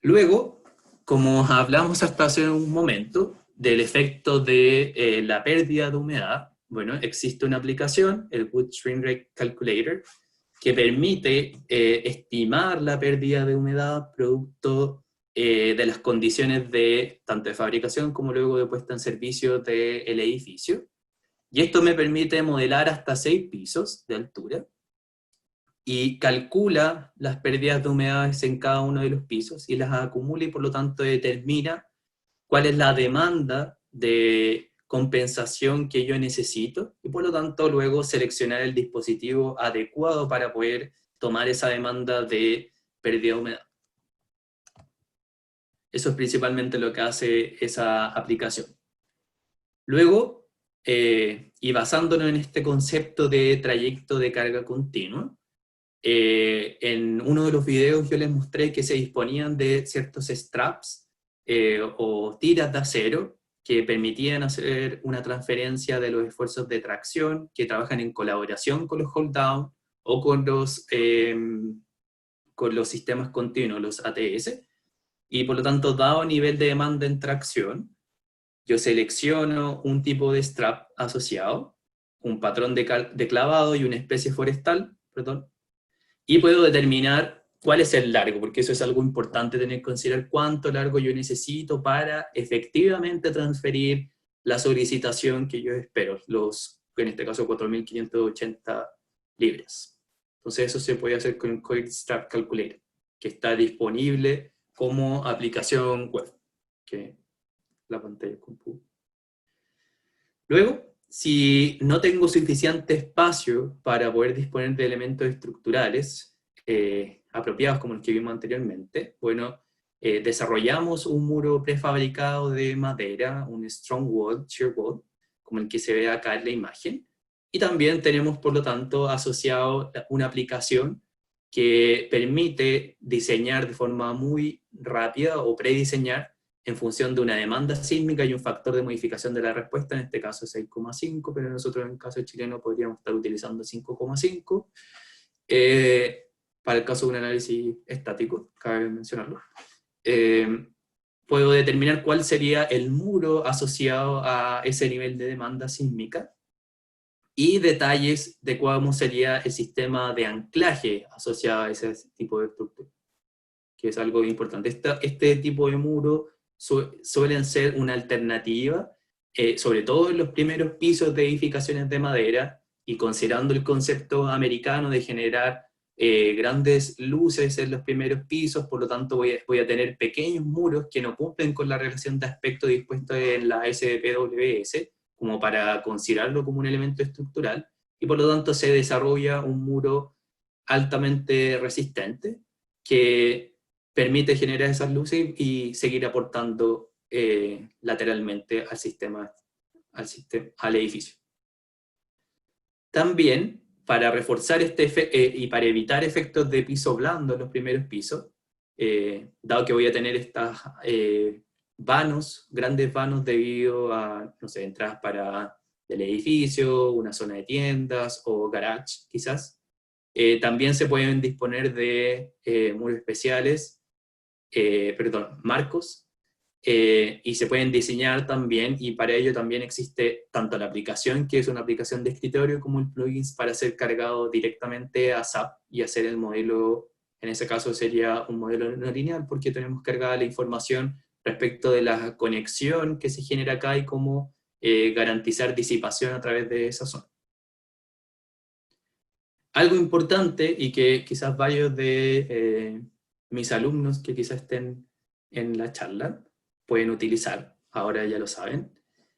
Luego, como hablamos hasta hace un momento, del efecto de la pérdida de humedad, bueno, existe una aplicación, el Wood Shrink Rate Calculator, que permite estimar la pérdida de humedad producto de las condiciones de tanto de fabricación como luego de puesta en servicio del edificio. Y esto me permite modelar hasta 6 pisos de altura y calcula las pérdidas de humedades en cada uno de los pisos y las acumula y por lo tanto determina cuál es la demanda de compensación que yo necesito y por lo tanto luego seleccionar el dispositivo adecuado para poder tomar esa demanda de pérdida de humedad. Eso es principalmente lo que hace esa aplicación. Luego, y basándonos en este concepto de trayecto de carga continua, en uno de los videos yo les mostré que se disponían de ciertos straps o tiras de acero que permitían hacer una transferencia de los esfuerzos de tracción que trabajan en colaboración con los hold down o con los sistemas continuos, los ATS, y por lo tanto, dado nivel de demanda en tracción, yo selecciono un tipo de strap asociado, un patrón de clavado y una especie forestal, perdón, y puedo determinar cuál es el largo, porque eso es algo importante tener que considerar cuánto largo yo necesito para efectivamente transferir la solicitación que yo espero, en este caso 4.580 libras. Entonces eso se puede hacer con el Coil Strap Calculator, que está disponible como aplicación web, que la pantalla compu. Luego, si no tengo suficiente espacio para poder disponer de elementos estructurales apropiados como los que vimos anteriormente, bueno, desarrollamos un muro prefabricado de madera, un strong wall, shear wall, como el que se ve acá en la imagen, y también tenemos, por lo tanto, asociado una aplicación que permite diseñar de forma muy rápida o prediseñar en función de una demanda sísmica y un factor de modificación de la respuesta, en este caso 6,5, pero nosotros en el caso chileno podríamos estar utilizando 5,5, para el caso de un análisis estático, cabe mencionarlo. Puedo determinar cuál sería el muro asociado a ese nivel de demanda sísmica y detalles de cómo sería el sistema de anclaje asociado a ese tipo de estructura, que es algo importante. Este tipo de muro suelen ser una alternativa, sobre todo en los primeros pisos de edificaciones de madera, y considerando el concepto americano de generar grandes luces en los primeros pisos, por lo tanto voy a tener pequeños muros que no cumplen con la relación de aspecto dispuesta en la SPWS, como para considerarlo como un elemento estructural, y por lo tanto se desarrolla un muro altamente resistente que permite generar esas luces y seguir aportando lateralmente al edificio. También, para reforzar y para evitar efectos de piso blando en los primeros pisos, dado que voy a tener estas grandes vanos debido a, no sé, entradas para el edificio, una zona de tiendas o garage quizás, también se pueden disponer de muros especiales, marcos, y se pueden diseñar también, y para ello también existe tanto la aplicación, que es una aplicación de escritorio, como el plugin para ser cargado directamente a SAP y hacer el modelo. En ese caso sería un modelo no lineal, porque tenemos cargada la información respecto de la conexión que se genera acá y cómo garantizar disipación a través de esa zona. Algo importante, y que quizás varios de mis alumnos que quizás estén en la charla pueden utilizar, ahora ya lo saben,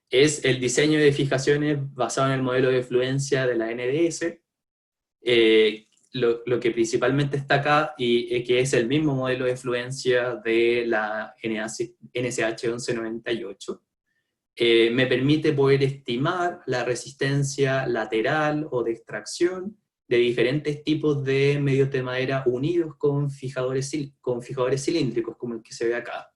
es el diseño de fijaciones basado en el modelo de fluencia de la NDS, lo que principalmente está acá, y que es el mismo modelo de fluencia de la NSH 1198, me permite poder estimar la resistencia lateral o de extracción de diferentes tipos de medios de madera unidos con fijadores cilíndricos, como el que se ve acá.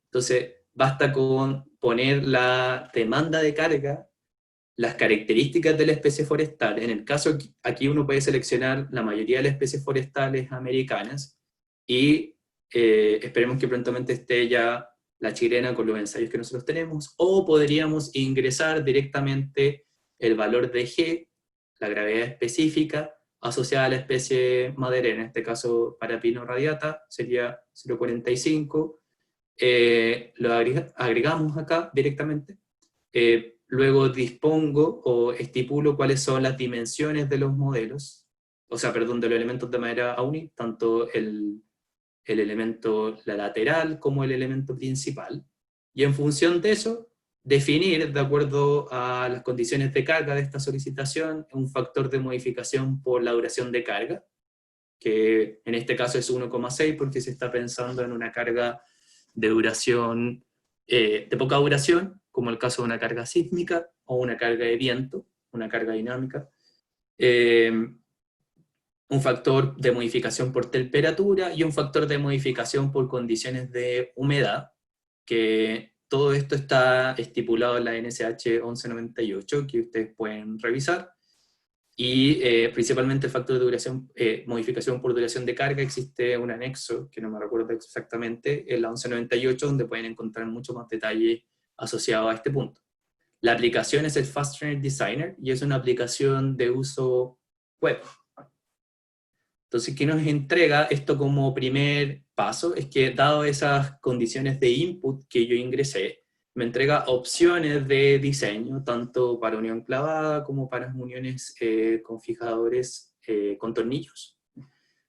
Entonces, basta con poner la demanda de carga, las características de la especie forestal. En el caso aquí uno puede seleccionar la mayoría de las especies forestales americanas, y esperemos que prontamente esté ya la chilena con los ensayos que nosotros tenemos, o podríamos ingresar directamente el valor de G, la gravedad específica, asociada a la especie maderera, en este caso para Pino radiata, sería 0,45, lo agregamos acá directamente, luego dispongo o estipulo cuáles son las dimensiones de los modelos, o sea, perdón, de los elementos de madera AUNI, tanto el elemento la lateral como el elemento principal, y en función de eso, definir, de acuerdo a las condiciones de carga de esta solicitación, un factor de modificación por la duración de carga, que en este caso es 1,6 porque se está pensando en una carga de duración, de poca duración, como el caso de una carga sísmica o una carga de viento, una carga dinámica. Un factor de modificación por temperatura y un factor de modificación por condiciones de humedad, que todo esto está estipulado en la NSH 1198, que ustedes pueden revisar, y principalmente el factor de duración, modificación por duración de carga, existe un anexo, que no me recuerdo exactamente, en la 1198, donde pueden encontrar mucho más detalle asociado a este punto. La aplicación es el Fastener Designer, y es una aplicación de uso web. Entonces, ¿qué nos entrega esto como primer paso? Es que, dado esas condiciones de input que yo ingresé, me entrega opciones de diseño, tanto para unión clavada como para uniones con fijadores con tornillos.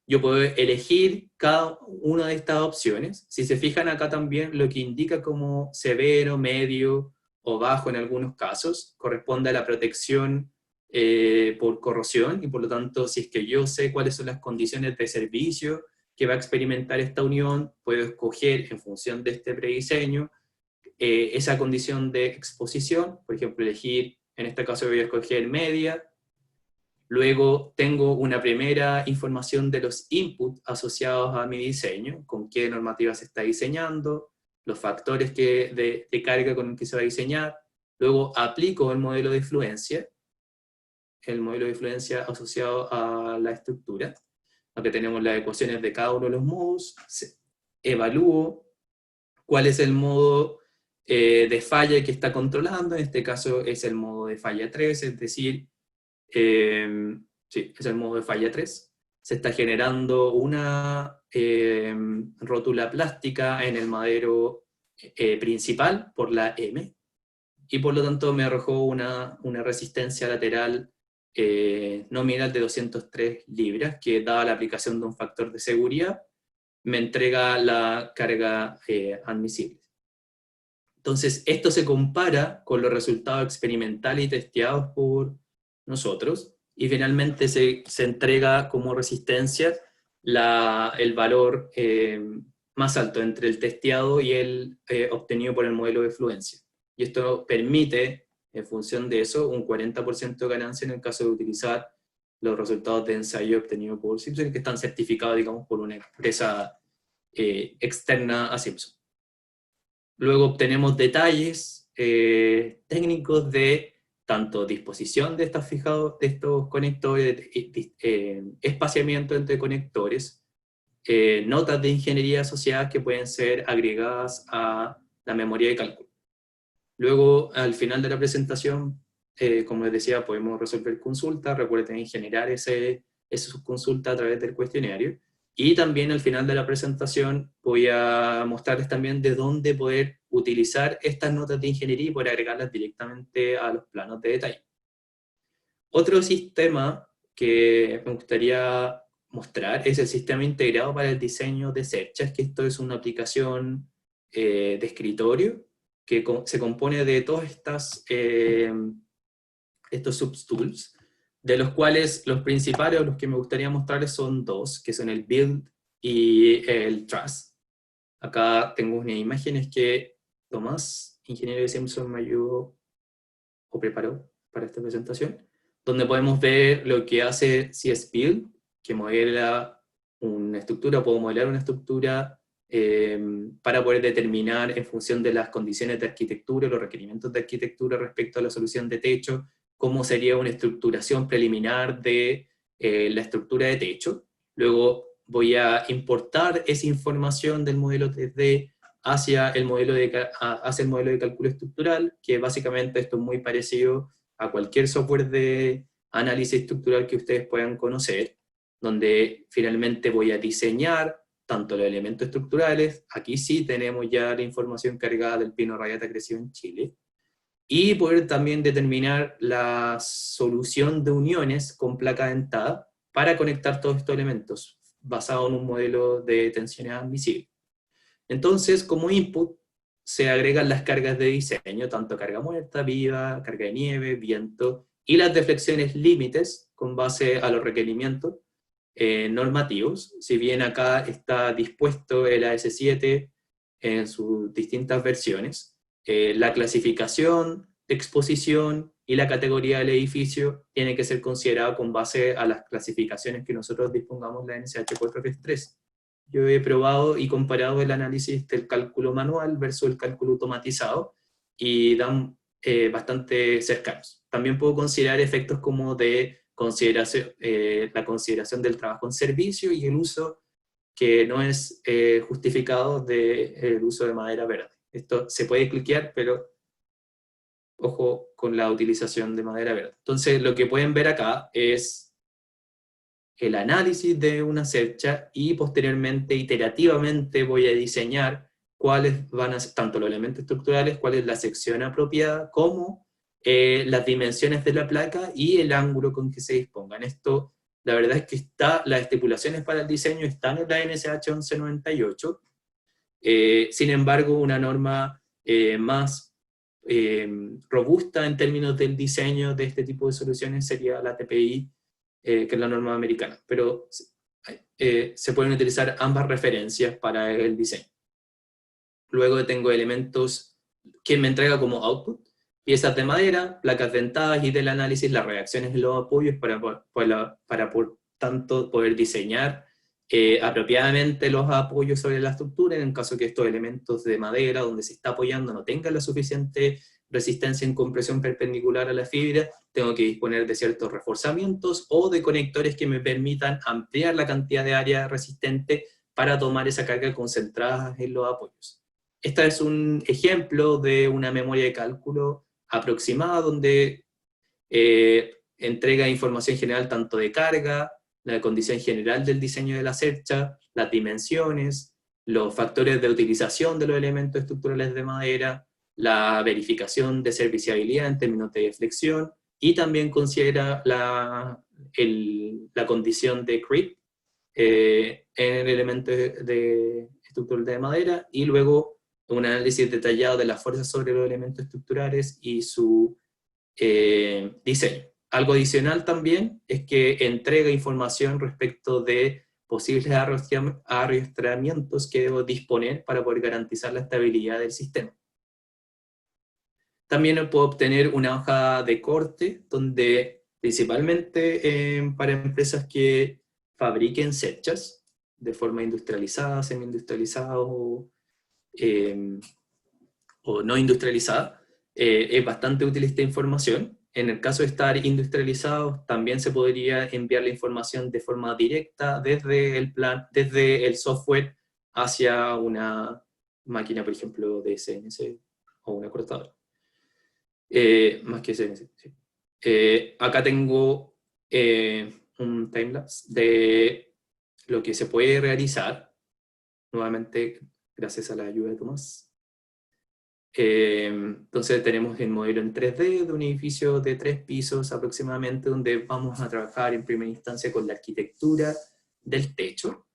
Yo puedo elegir cada una de estas opciones. Si se fijan acá también, lo que indica como severo, medio o bajo en algunos casos, corresponde a la protección por corrosión, y por lo tanto, si es que yo sé cuáles son las condiciones de servicio que va a experimentar esta unión, puedo escoger en función de este prediseño esa condición de exposición, por ejemplo, elegir, en este caso voy a escoger media. Luego tengo una primera información de los inputs asociados a mi diseño, con qué normativa se está diseñando, los factores de carga con los que se va a diseñar. Luego aplico el modelo de influencia asociado a la estructura. Aquí tenemos las ecuaciones de cada uno de los modos. Evalúo cuál es el modo de falla que está controlando. En este caso es el modo de falla 3, es decir, sí, es el modo de falla 3. Se está generando una rótula plástica en el madero principal por la M, y por lo tanto me arrojó una resistencia lateral nominal de 203 libras, que dada la aplicación de un factor de seguridad, me entrega la carga admisible. Entonces, esto se compara con los resultados experimentales y testeados por nosotros, y finalmente se entrega como resistencia el valor más alto entre el testeado y el obtenido por el modelo de fluencia. Y esto permite, en función de eso, un 40% de ganancia en el caso de utilizar los resultados de ensayo obtenidos por Simpson, que están certificados, digamos, por una empresa externa a Simpson. Luego obtenemos detalles técnicos de tanto disposición de estos conectores, espaciamiento entre conectores, notas de ingeniería asociadas que pueden ser agregadas a la memoria de cálculo. Luego, al final de la presentación, como les decía, podemos resolver consultas. Recuerden generar esa subconsulta a través del cuestionario. Y también al final de la presentación voy a mostrarles también de dónde poder utilizar estas notas de ingeniería y poder agregarlas directamente a los planos de detalle. Otro sistema que me gustaría mostrar es el sistema integrado para el diseño de cerchas, que esto es una aplicación de escritorio que se compone de todos estos subtools, de los cuales los principales o los que me gustaría mostrarles son dos, que son el Build y el Truss. Acá tengo unas imágenes que Tomás, ingeniero de Simpson, me ayudó o preparó para esta presentación, donde podemos ver lo que hace CS Build, que modela una estructura. Puedo modelar una estructura para poder determinar en función de las condiciones de arquitectura, los requerimientos de arquitectura respecto a la solución de techo, cómo sería una estructuración preliminar de la estructura de techo. Luego voy a importar esa información del modelo 3D hacia el modelo de cálculo estructural, que básicamente esto es muy parecido a cualquier software de análisis estructural que ustedes puedan conocer, donde finalmente voy a diseñar tanto los elementos estructurales, aquí sí tenemos ya la información cargada del pino rayata crecido en Chile, y poder también determinar la solución de uniones con placa dentada para conectar todos estos elementos, basado en un modelo de tensiones admisibles. Entonces, como input, se agregan las cargas de diseño, tanto carga muerta, viva, carga de nieve, viento, y las deflexiones límites con base a los requerimientos normativos. Si bien acá está dispuesto el AS7 en sus distintas versiones, la clasificación, exposición y la categoría del edificio tiene que ser considerada con base a las clasificaciones que nosotros dispongamos la NSH 433. Yo he probado y comparado el análisis del cálculo manual versus el cálculo automatizado y dan bastante cercanos. También puedo considerar efectos como de consideración, la consideración del trabajo en servicio y el uso que no es justificado del uso de madera verde. Esto se puede cliquear, pero ojo con la utilización de madera verde. Entonces lo que pueden ver acá es el análisis de una cercha y posteriormente, iterativamente, voy a diseñar cuáles van a ser, tanto los elementos estructurales, cuál es la sección apropiada, como las dimensiones de la placa y el ángulo con que se dispongan. Esto, la verdad es que las estipulaciones para el diseño están en la NSH 1198, sin embargo, una norma más robusta en términos del diseño de este tipo de soluciones sería la TPI, que es la norma americana, pero se pueden utilizar ambas referencias para el diseño. Luego tengo elementos que me entrega como output, piezas de madera, placas dentadas y del análisis las reacciones en los apoyos para por tanto poder diseñar apropiadamente los apoyos sobre la estructura, en caso que estos elementos de madera donde se está apoyando no tengan la suficiente resistencia en compresión perpendicular a la fibra, tengo que disponer de ciertos reforzamientos o de conectores que me permitan ampliar la cantidad de área resistente para tomar esa carga concentrada en los apoyos. Este es un ejemplo de una memoria de cálculo aproximada donde entrega información general tanto de carga, la condición general del diseño de la cercha, las dimensiones, los factores de utilización de los elementos estructurales de madera, la verificación de serviciabilidad en términos de flexión, y también considera la condición de creep en el elemento estructural de madera, y luego un análisis detallado de las fuerzas sobre los elementos estructurales y su diseño. Algo adicional también es que entrega información respecto de posibles arrastramientos que debo disponer para poder garantizar la estabilidad del sistema. También puedo obtener una hoja de corte, donde principalmente para empresas que fabriquen cerchas de forma industrializada, semi-industrializada o no industrializada, es bastante útil esta información. En el caso de estar industrializados, también se podría enviar la información de forma directa desde el software hacia una máquina, por ejemplo, de CNC o una cortadora. Más que CNC, sí. Acá tengo un timelapse de lo que se puede realizar, nuevamente gracias a la ayuda de Tomás. Entonces tenemos el modelo en 3D de un edificio de 3 pisos aproximadamente, donde vamos a trabajar en primera instancia con la arquitectura del techo.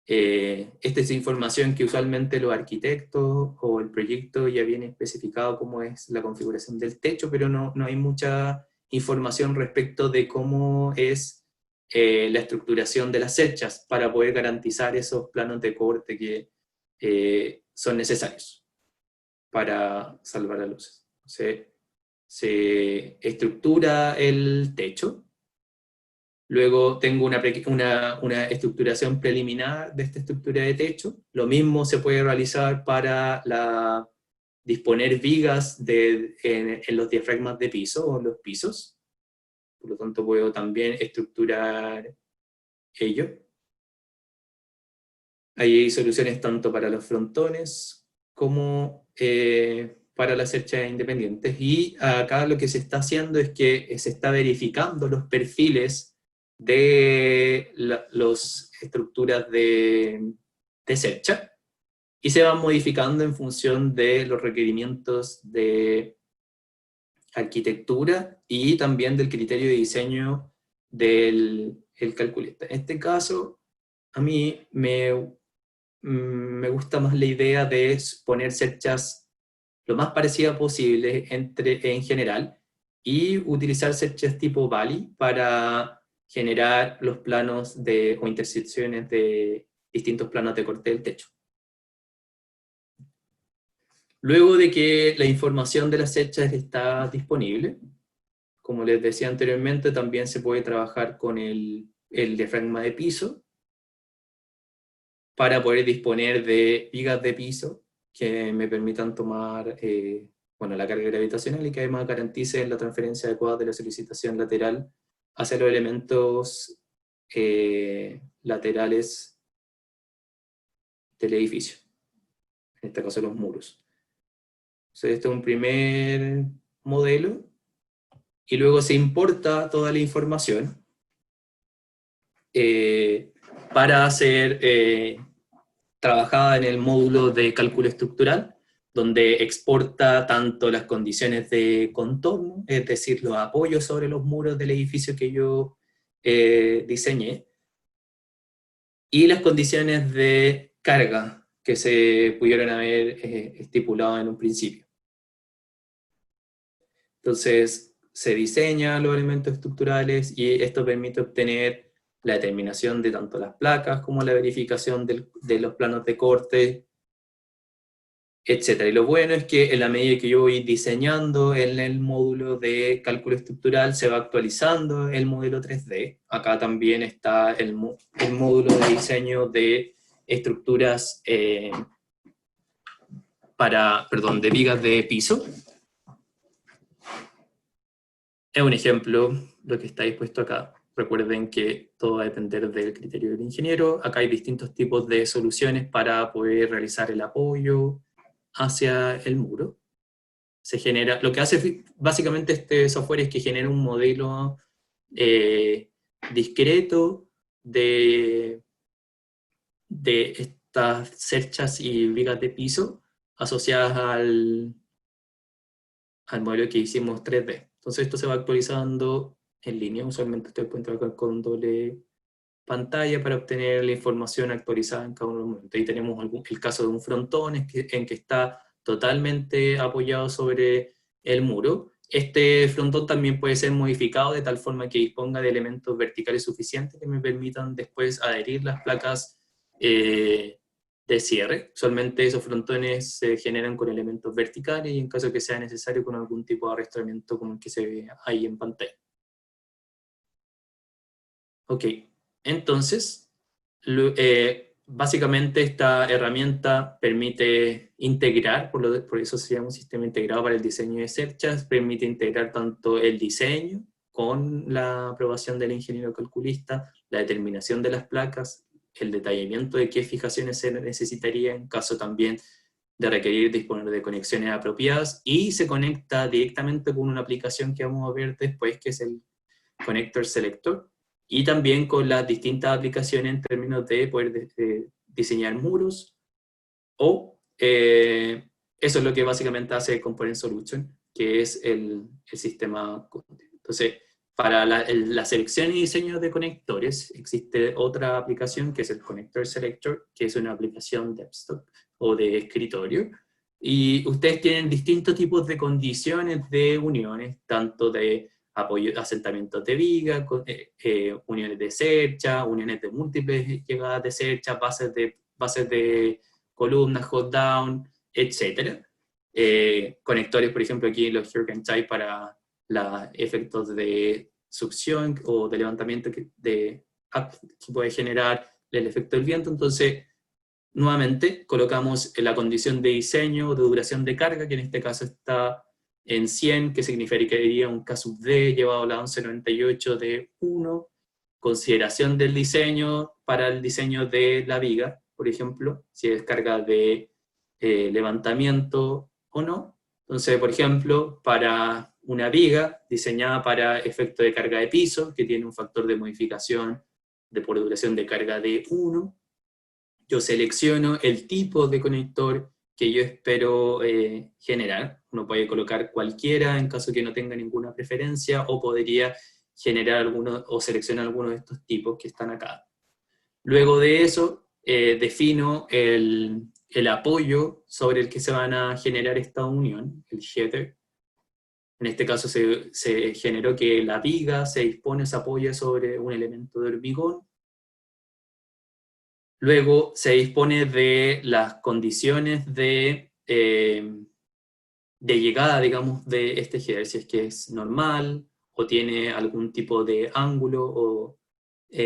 Esta es información que usualmente los arquitectos o el proyecto ya viene especificado cómo es la configuración del techo, pero no hay mucha información respecto de cómo es la estructuración de las cerchas para poder garantizar esos planos de corte que son necesarios para salvar las luces. Se estructura el techo. Luego tengo una estructuración preliminar de esta estructura de techo. Lo mismo se puede realizar para disponer vigas en los diafragmas de piso o en los pisos. Por lo tanto, puedo también estructurar ello. Ahí hay soluciones tanto para los frontones como para las cerchas independientes. Y acá lo que se está haciendo es que se está verificando los perfiles de las estructuras de cercha y se van modificando en función de los requerimientos de arquitectura y también del criterio de diseño del calculista. En este caso, a mí me gusta más la idea de poner cerchas lo más parecida posible en general y utilizar cerchas tipo Valley para generar los planos o intersecciones de distintos planos de corte del techo. Luego de que la información de las cerchas está disponible, como les decía anteriormente, también se puede trabajar con el diafragma de piso para poder disponer de vigas de piso que me permitan tomar la carga gravitacional y que además garanticen la transferencia adecuada de la solicitación lateral hacia los elementos laterales del edificio, en este caso los muros. Entonces este es un primer modelo, y luego se importa toda la información para ser trabajada en el módulo de cálculo estructural, donde exporta tanto las condiciones de contorno, es decir, los apoyos sobre los muros del edificio que yo diseñé, y las condiciones de carga que se pudieron haber estipulado en un principio. Entonces, se diseñan los elementos estructurales y esto permite obtener la determinación de tanto las placas como la verificación de los planos de corte, etc. Y lo bueno es que en la medida que yo voy diseñando en el módulo de cálculo estructural, se va actualizando el modelo 3D. Acá también está el módulo de diseño de estructuras de vigas de piso. Es un ejemplo lo que está dispuesto acá. Recuerden que todo va a depender del criterio del ingeniero. Acá hay distintos tipos de soluciones para poder realizar el apoyo hacia el muro. Se genera, lo que hace básicamente este software es que genera un modelo discreto de estas cerchas y vigas de piso asociadas al modelo que hicimos 3D. Entonces esto se va actualizando en línea. Usualmente ustedes pueden trabajar con doble pantalla para obtener la información actualizada en cada uno de los momentos. Ahí tenemos el caso de un frontón en que está totalmente apoyado sobre el muro. Este frontón también puede ser modificado de tal forma que disponga de elementos verticales suficientes que me permitan después adherir las placas de cierre. Usualmente esos frontones se generan con elementos verticales y en caso que sea necesario con algún tipo de arrastramiento como el que se ve ahí en pantalla. Ok, entonces básicamente esta herramienta permite integrar, por eso se llama un sistema integrado para el diseño de cerchas, permite integrar tanto el diseño con la aprobación del ingeniero calculista, la determinación de las placas, el detallamiento de qué fijaciones se necesitaría en caso también de requerir disponer de conexiones apropiadas, y se conecta directamente con una aplicación que vamos a ver después, que es el Connector Selector, y también con las distintas aplicaciones en términos de poder diseñar muros, o eso es lo que básicamente hace Component Solution, que es el sistema. Entonces, para la selección y diseño de conectores, existe otra aplicación que es el Connector Selector, que es una aplicación desktop o de escritorio, y ustedes tienen distintos tipos de condiciones de uniones, tanto de apoyo, asentamientos de viga, uniones de cercha, uniones de múltiples llegadas de cercha, bases de columnas, hot down, etc. Conectores, por ejemplo, aquí los Hurricane Type para los efectos de succión o de levantamiento que puede generar el efecto del viento. Entonces, nuevamente, colocamos la condición de diseño, de duración de carga, que en este caso está en 100, que significaría un K sub D llevado a la 1198 de 1, consideración del diseño para el diseño de la viga, por ejemplo, si es carga de levantamiento o no. Entonces, por ejemplo, para una viga diseñada para efecto de carga de piso, que tiene un factor de modificación por duración de carga de 1, yo selecciono el tipo de conector que yo espero generar. Uno puede colocar cualquiera en caso que no tenga ninguna preferencia, o podría generar alguno o seleccionar alguno de estos tipos que están acá. Luego de eso, defino el apoyo sobre el que se van a generar esta unión, el header. En este caso se generó que la viga se dispone, se apoya sobre un elemento de hormigón. Luego se dispone de las condiciones de llegada, digamos, de este header, si es que es normal o tiene algún tipo de ángulo o,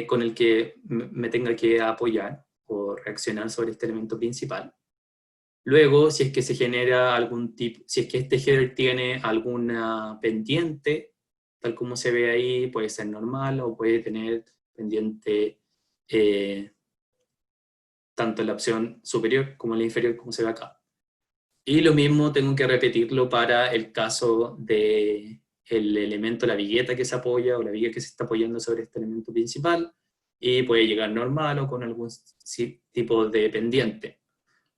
con el que me tenga que apoyar o reaccionar sobre este elemento principal. Luego, si es que se genera algún tipo, si es que este header tiene alguna pendiente, tal como se ve ahí, puede ser normal o puede tener pendiente tanto en la opción superior como en la inferior, como se ve acá. Y lo mismo tengo que repetirlo para el caso del elemento, la vigueta que se apoya o la viga que se está apoyando sobre este elemento principal, y puede llegar normal o con algún tipo de pendiente.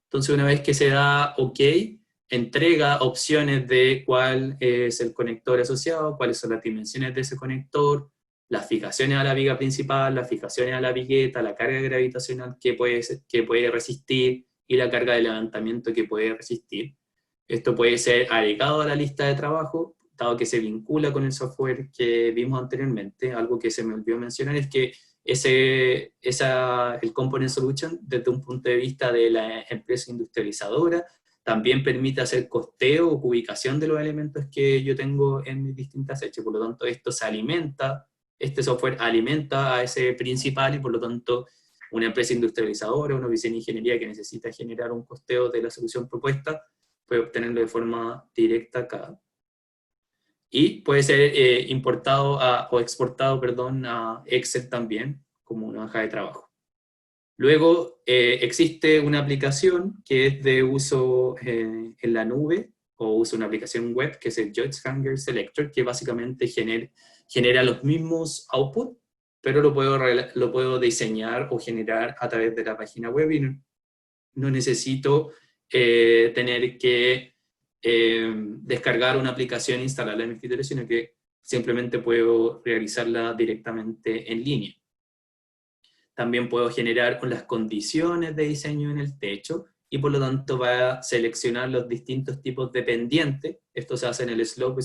Entonces, una vez que se da OK, entrega opciones de cuál es el conector asociado, cuáles son las dimensiones de ese conector, las fijaciones a la viga principal, las fijaciones a la vigueta, la carga gravitacional que puede resistir y la carga de levantamiento que puede resistir. Esto puede ser agregado a la lista de trabajo, dado que se vincula con el software que vimos anteriormente. Algo que se me olvidó mencionar es que el Component Solution, desde un punto de vista de la empresa industrializadora, también permite hacer costeo o ubicación de los elementos que yo tengo en mis distintas hechas. Por lo tanto, esto se alimenta, este software alimenta a ese principal, y por lo tanto, una empresa industrializadora, una oficina de ingeniería que necesita generar un costeo de la solución propuesta, puede obtenerlo de forma directa acá. Y puede ser importado o exportado, perdón, a Excel también, como una hoja de trabajo. Luego existe una aplicación que es de uso en la nube, o usa una aplicación web, que es el Joyce Selector, que básicamente genera los mismos outputs, pero lo puedo diseñar o generar a través de la página web, y no necesito tener que descargar una aplicación e instalarla en mi escritorio, sino que simplemente puedo realizarla directamente en línea. También puedo generar con las condiciones de diseño en el techo, y por lo tanto va a seleccionar los distintos tipos de pendientes. Esto se hace en el Slope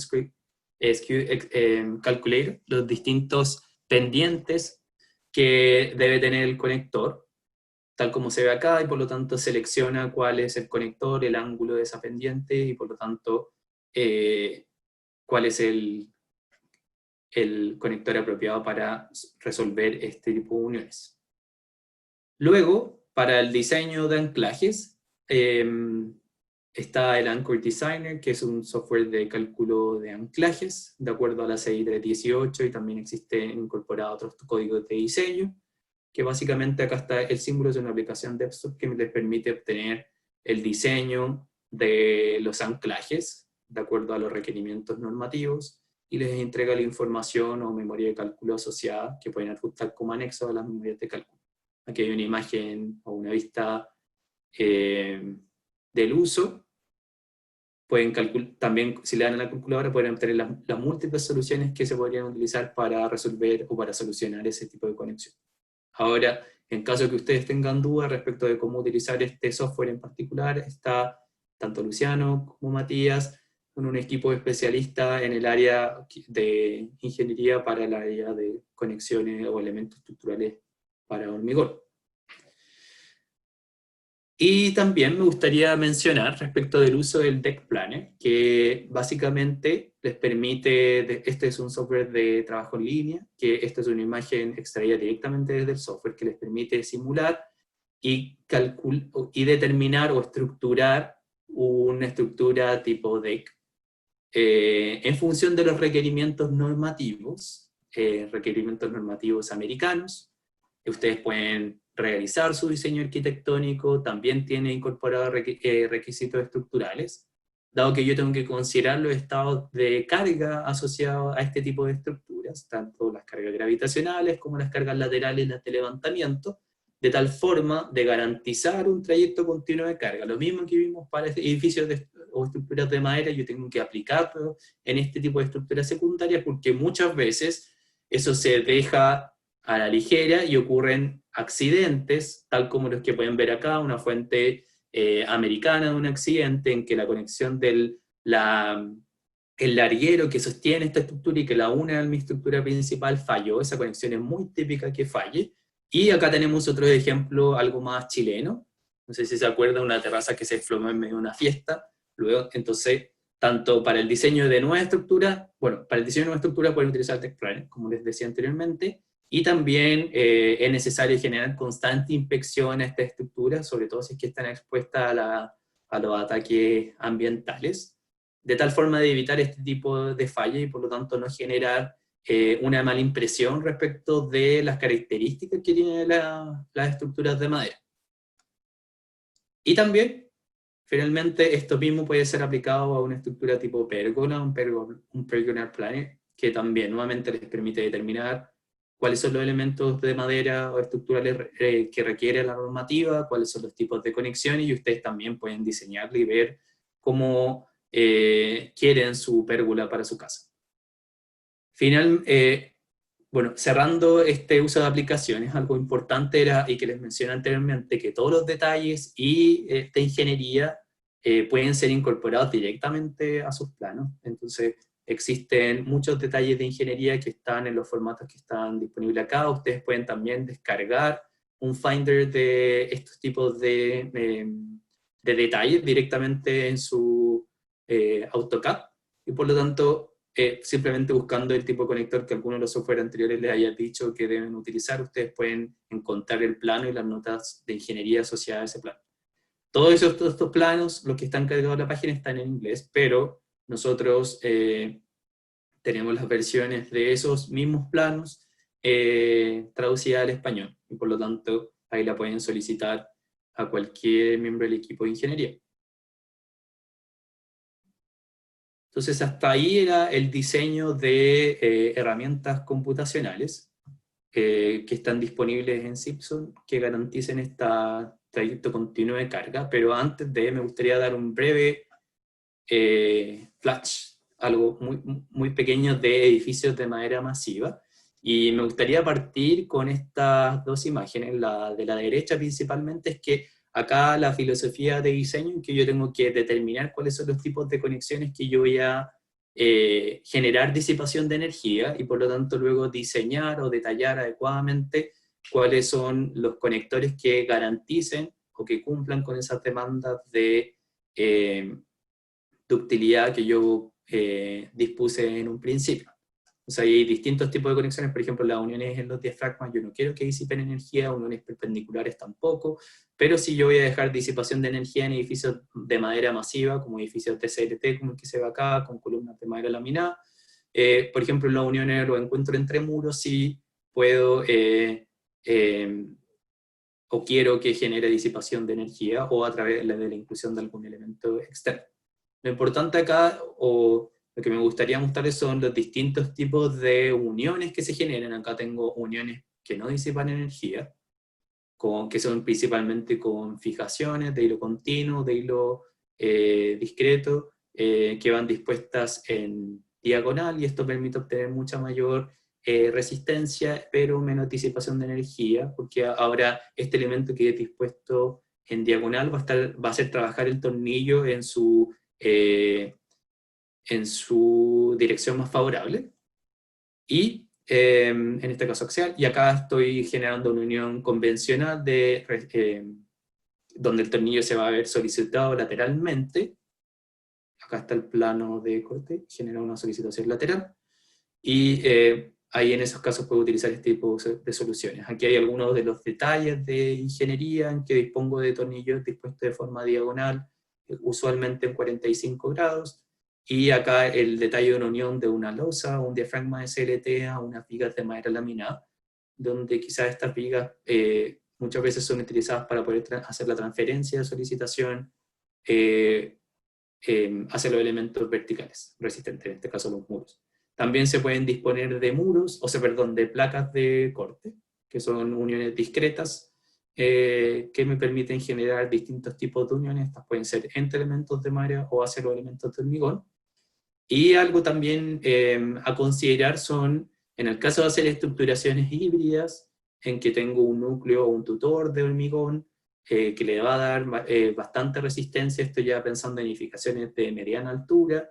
Calculator, los distintos pendientes que debe tener el conector, tal como se ve acá, y por lo tanto selecciona cuál es el conector, el ángulo de esa pendiente, y por lo tanto cuál es el conector apropiado para resolver este tipo de uniones. Luego, para el diseño de anclajes, está el Anchor Designer, que es un software de cálculo de anclajes, de acuerdo a la CI 318, y también existe incorporado otros códigos de diseño, que básicamente acá está el símbolo de una aplicación desktop que les permite obtener el diseño de los anclajes, de acuerdo a los requerimientos normativos, y les entrega la información o memoria de cálculo asociada, que pueden adjuntar como anexo a las memorias de cálculo. Aquí hay una imagen o una vista del uso. Pueden también, si le dan a la calculadora, pueden obtener las múltiples soluciones que se podrían utilizar para resolver o para solucionar ese tipo de conexión. Ahora, en caso de que ustedes tengan dudas respecto de cómo utilizar este software en particular, está tanto Luciano como Matías con un equipo especialista en el área de ingeniería para el área de conexiones o elementos estructurales para hormigón. Y también me gustaría mencionar respecto del uso del Deck Planner, que básicamente les permite, este es un software de trabajo en línea, que esta es una imagen extraída directamente desde el software, que les permite simular y determinar o estructurar una estructura tipo deck en función de los requerimientos normativos americanos. Ustedes pueden realizar su diseño arquitectónico, también tiene incorporado requisitos estructurales, dado que yo tengo que considerar los estados de carga asociados a este tipo de estructuras, tanto las cargas gravitacionales como las cargas laterales, las de levantamiento, de tal forma de garantizar un trayecto continuo de carga. Lo mismo que vimos para edificios o estructuras de madera, yo tengo que aplicarlo en este tipo de estructuras secundarias, porque muchas veces eso se deja a la ligera y ocurren accidentes, tal como los que pueden ver acá, una fuente americana de un accidente en que la conexión el larguero que sostiene esta estructura y que la une a mi estructura principal falló. Esa conexión es muy típica que falle. Y acá tenemos otro ejemplo, algo más chileno. No sé si se acuerdan, una terraza que se desplomó en medio de una fiesta. Luego, entonces, tanto para el diseño de nueva estructura, bueno, para el diseño de nueva estructura pueden utilizar TechPlanet, como les decía anteriormente, y también es necesario generar constante inspección a estas estructuras, sobre todo si es que están expuestas a los ataques ambientales, de tal forma de evitar este tipo de fallas y por lo tanto no generar una mala impresión respecto de las características que tienen las estructuras de madera. Y también, finalmente, esto mismo puede ser aplicado a una estructura tipo pérgola, un pergola planet, que también nuevamente les permite determinar cuáles son los elementos de madera o estructurales que requiere la normativa, cuáles son los tipos de conexiones, y ustedes también pueden diseñarlo y ver cómo quieren su pérgola para su casa. Bueno, cerrando este uso de aplicaciones, algo importante era, y que les mencioné anteriormente, que todos los detalles y esta ingeniería pueden ser incorporados directamente a sus planos. Entonces, existen muchos detalles de ingeniería que están en los formatos que están disponibles acá. Ustedes pueden también descargar un Finder de estos tipos de detalles directamente en su AutoCAD, y por lo tanto, simplemente buscando el tipo de conector que algunos de los software anteriores les haya dicho que deben utilizar, ustedes pueden encontrar el plano y las notas de ingeniería asociadas a ese plano. Todos estos planos, los que están cargados en la página, están en inglés, pero nosotros tenemos las versiones de esos mismos planos traducidas al español, y por lo tanto ahí la pueden solicitar a cualquier miembro del equipo de ingeniería. Entonces, hasta ahí era el diseño de herramientas computacionales que están disponibles en Simpson, que garanticen este trayecto continuo de carga, pero antes me gustaría dar un breve flash, algo muy, muy pequeño de edificios de madera masiva, y me gustaría partir con estas dos imágenes. La de la derecha principalmente es que acá la filosofía de diseño en que yo tengo que determinar cuáles son los tipos de conexiones que yo voy a generar disipación de energía, y por lo tanto luego diseñar o detallar adecuadamente cuáles son los conectores que garanticen o que cumplan con esas demandas de ductilidad que yo dispuse en un principio. O sea, hay distintos tipos de conexiones, por ejemplo, las uniones en los diafragmas, yo no quiero que disipen energía, uniones perpendiculares tampoco, pero sí yo voy a dejar disipación de energía en edificios de madera masiva, como edificios de CLT, como el que se ve acá, con columnas de madera laminada. Por ejemplo, en las uniones lo encuentro entre muros, sí puedo o quiero que genere disipación de energía, o a través de la inclusión de algún elemento externo. Lo importante acá, o lo que me gustaría mostrarles, son los distintos tipos de uniones que se generan. Acá tengo uniones que no disipan energía, que son principalmente con fijaciones de hilo continuo, de hilo discreto, que van dispuestas en diagonal, y esto permite obtener mucha mayor resistencia, pero menos disipación de energía, porque ahora este elemento que es dispuesto en diagonal va a hacer trabajar el tornillo en su dirección más favorable, y en este caso axial, y acá estoy generando una unión convencional donde el tornillo se va a ver solicitado lateralmente. Acá está el plano de corte, genera una solicitación lateral, y ahí en esos casos puedo utilizar este tipo de soluciones. Aquí hay algunos de los detalles de ingeniería en que dispongo de tornillos dispuestos de forma diagonal, usualmente en 45 grados, y acá el detalle de una unión de una losa o un diafragma de CLT a unas vigas de madera laminada, donde quizás estas vigas muchas veces son utilizadas para poder hacer la transferencia de solicitación, hacia los elementos verticales resistentes, en este caso los muros. También se pueden disponer de muros, o sea, perdón, de placas de corte, que son uniones discretas, que me permiten generar distintos tipos de uniones. Estas pueden ser entre elementos de madera o hacia los elementos de hormigón. Y algo también a considerar son, en el caso de hacer estructuraciones híbridas, en que tengo un núcleo o un tutor de hormigón, que le va a dar bastante resistencia, estoy ya pensando en edificaciones de mediana altura,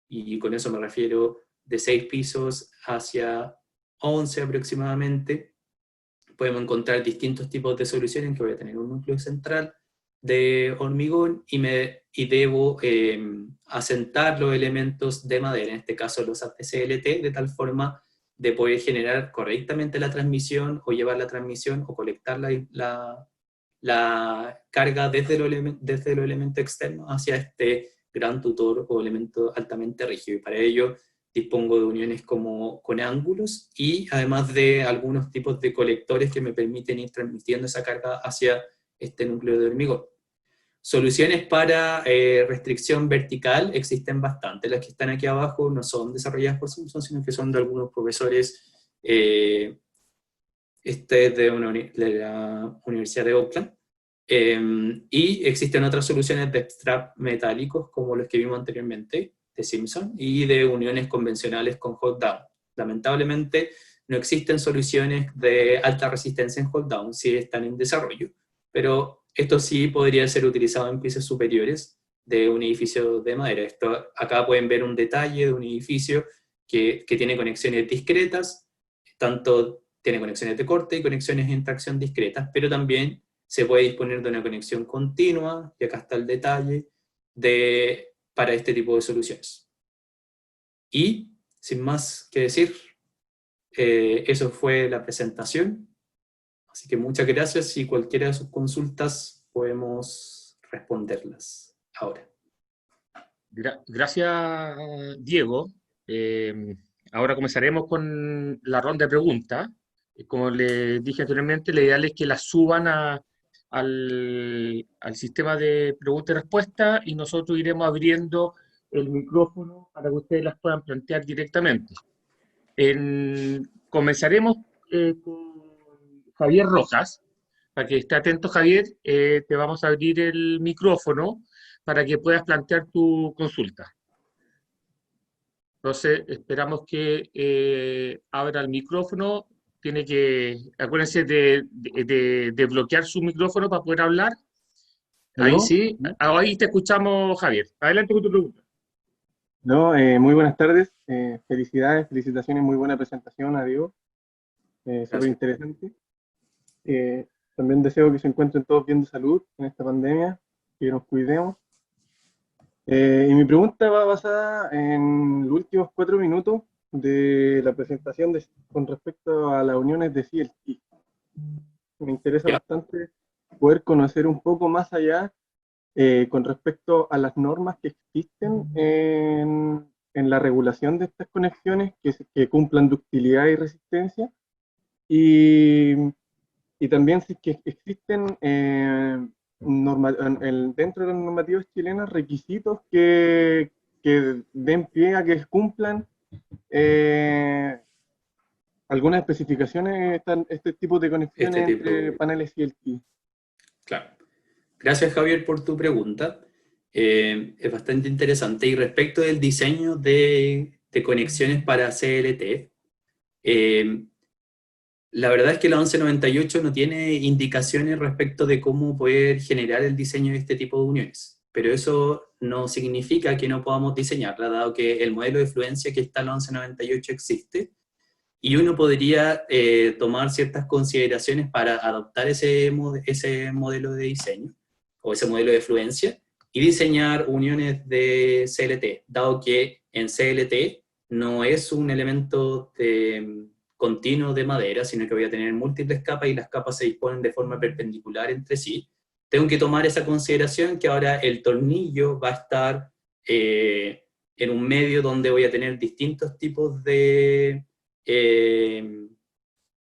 y con eso me refiero de 6 pisos hacia 11 aproximadamente. Podemos encontrar distintos tipos de soluciones en que voy a tener un núcleo central de hormigón y debo asentar los elementos de madera, en este caso los ATCLT, de tal forma de poder generar correctamente la transmisión o llevar la transmisión o colectar la carga desde los elementos externos hacia este gran tutor o elemento altamente rígido. Y para ello dispongo de uniones con ángulos y además de algunos tipos de colectores que me permiten ir transmitiendo esa carga hacia este núcleo de hormigón. Soluciones para restricción vertical existen bastante. Las que están aquí abajo no son desarrolladas por Simpson, sino que son de algunos profesores. Este es de la Universidad de Oakland. Y existen otras soluciones de strap metálicos, como los que vimos anteriormente, de Simpson, y de uniones convencionales con hold down. Lamentablemente, no existen soluciones de alta resistencia en hold down, sí están en desarrollo, pero esto sí podría ser utilizado en pisos superiores de un edificio de madera. Acá pueden ver un detalle de un edificio que tiene conexiones discretas, tanto tiene conexiones de corte y conexiones en tracción discretas, pero también se puede disponer de una conexión continua, y acá está el detalle, para este tipo de soluciones. Y, sin más que decir, eso fue la presentación. Así que muchas gracias, y cualquiera de sus consultas podemos responderlas ahora. Gracias, Diego. Ahora comenzaremos con la ronda de preguntas. Como les dije anteriormente, la ideal es que las suban al sistema de preguntas y respuestas, y nosotros iremos abriendo el micrófono para que ustedes las puedan plantear directamente. Comenzaremos con Javier Rojas. Para que esté atento, Javier, te vamos a abrir el micrófono para que puedas plantear tu consulta. Entonces, esperamos que abra el micrófono. Acuérdense de bloquear su micrófono para poder hablar. Ahí sí, ahí te escuchamos, Javier. Adelante con tu pregunta. No, muy buenas tardes. Felicitaciones, muy buena presentación, adiós. Súper interesante. También deseo que se encuentren todos bien de salud en esta pandemia, que nos cuidemos. Y mi pregunta va basada en los últimos 4 minutos de la presentación con respecto a las uniones de CLT. Me interesa bastante poder conocer un poco más allá con respecto a las normas que existen en la regulación de estas conexiones que cumplan ductilidad y resistencia, y también si que existen dentro de las normativas chilenas requisitos que den pie a que cumplan algunas especificaciones este tipo de conexiones entre paneles CLT. Claro. Gracias, Javier, por tu pregunta. Es bastante interesante. Y respecto del diseño de conexiones para CLT, la verdad es que la 1198 no tiene indicaciones respecto de cómo poder generar el diseño de este tipo de uniones, pero eso no significa que no podamos diseñarla, dado que el modelo de fluencia que está en la 1198 existe, y uno podría tomar ciertas consideraciones para adoptar ese modelo de diseño, o ese modelo de fluencia, y diseñar uniones de CLT, dado que en CLT no es un elemento continuo de madera, sino que voy a tener múltiples capas, y las capas se disponen de forma perpendicular entre sí. Tengo que tomar esa consideración, que ahora el tornillo va a estar en un medio donde voy a tener distintos tipos de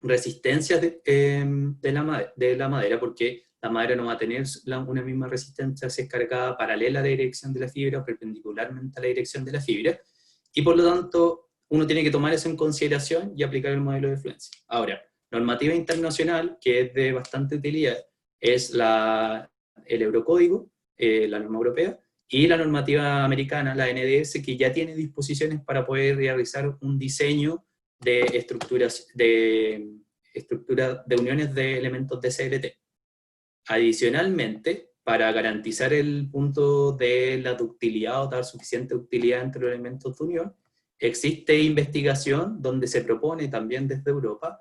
resistencias de la madera, porque la madera no va a tener una misma resistencia si es cargada paralela a la dirección de la fibra o perpendicularmente a la dirección de la fibra, y por lo tanto uno tiene que tomar eso en consideración y aplicar el modelo de fluencia. Ahora, normativa internacional, que es de bastante utilidad, es el Eurocódigo, la norma europea, y la normativa americana, la NDS, que ya tiene disposiciones para poder realizar un diseño de estructuras de uniones de elementos de CLT. Adicionalmente, para garantizar el punto de la ductilidad o dar suficiente ductilidad entre los elementos de unión, existe investigación donde se propone también desde Europa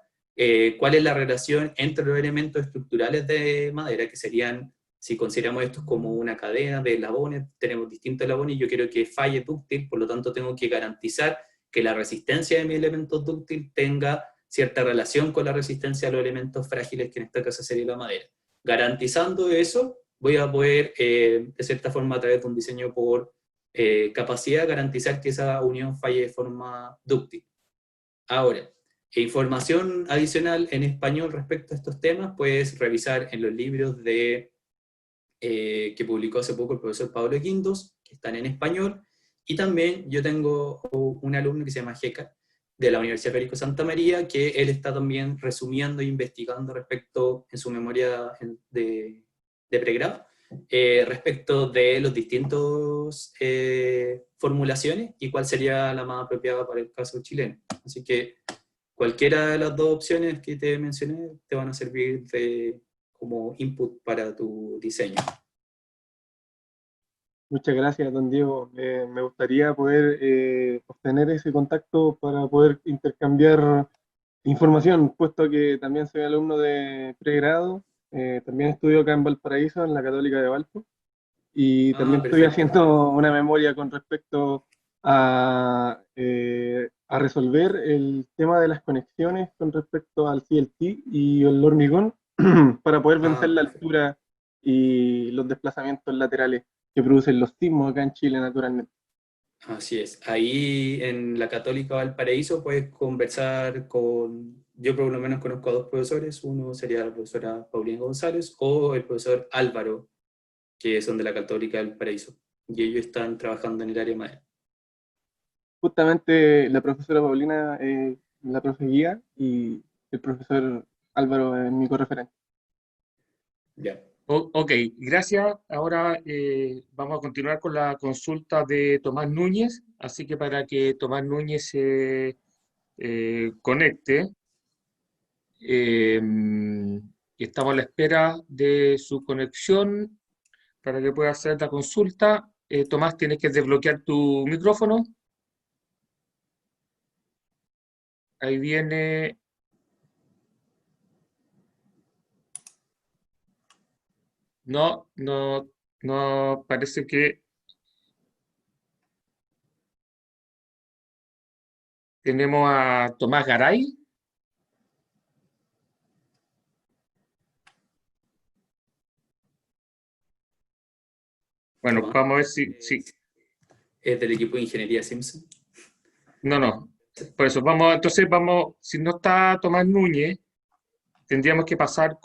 cuál es la relación entre los elementos estructurales de madera, que serían, si consideramos esto como una cadena de eslabones, tenemos distintos eslabones y yo quiero que falle dúctil, por lo tanto tengo que garantizar que la resistencia de mis elementos dúctiles tenga cierta relación con la resistencia de los elementos frágiles, que en este caso sería la madera. Garantizando eso, voy a poder, de cierta forma, a través de un diseño por capacidad, garantizar que esa unión falle de forma dúctil. Ahora, información adicional en español respecto a estos temas, puedes revisar en los libros que publicó hace poco el profesor Pablo Quintos, que están en español, y también yo tengo un alumno que se llama Jeca, de la Universidad Federico Santa María, que él está también resumiendo e investigando respecto, en su memoria de pregrado, respecto de los distintos formulaciones y cuál sería la más apropiada para el caso chileno. Así que cualquiera de las dos opciones que te mencioné te van a servir como input para tu diseño. Muchas gracias, don Diego. Me gustaría poder obtener ese contacto para poder intercambiar información, puesto que también soy alumno de pregrado, también estudio acá en Valparaíso, en la Católica de Valpo, y también estoy haciendo una memoria con respecto a resolver el tema de las conexiones con respecto al CLT y el hormigón para poder vencer la altura y los desplazamientos laterales que producen los sismos acá en Chile naturalmente. Así es. Ahí en la Católica Valparaíso puedes conversar con, yo por lo menos conozco a dos profesores, uno sería la profesora Paulina González o el profesor Álvaro, que son de la Católica Valparaíso, y ellos están trabajando en el área madera. Justamente la profesora Paulina es la profe guía y el profesor Álvaro es mi correferente. Ya. Ok, gracias. Ahora vamos a continuar con la consulta de Tomás Núñez, así que para que Tomás Núñez se conecte, estamos a la espera de su conexión para que pueda hacer la consulta. Tomás, tienes que desbloquear tu micrófono. Ahí viene. No, parece que tenemos a Tomás Garay. Bueno, Tomás, vamos a ver si... ¿es del equipo de Ingeniería Simpson? No. Por eso, entonces vamos, si no está Tomás Núñez, tendríamos que pasar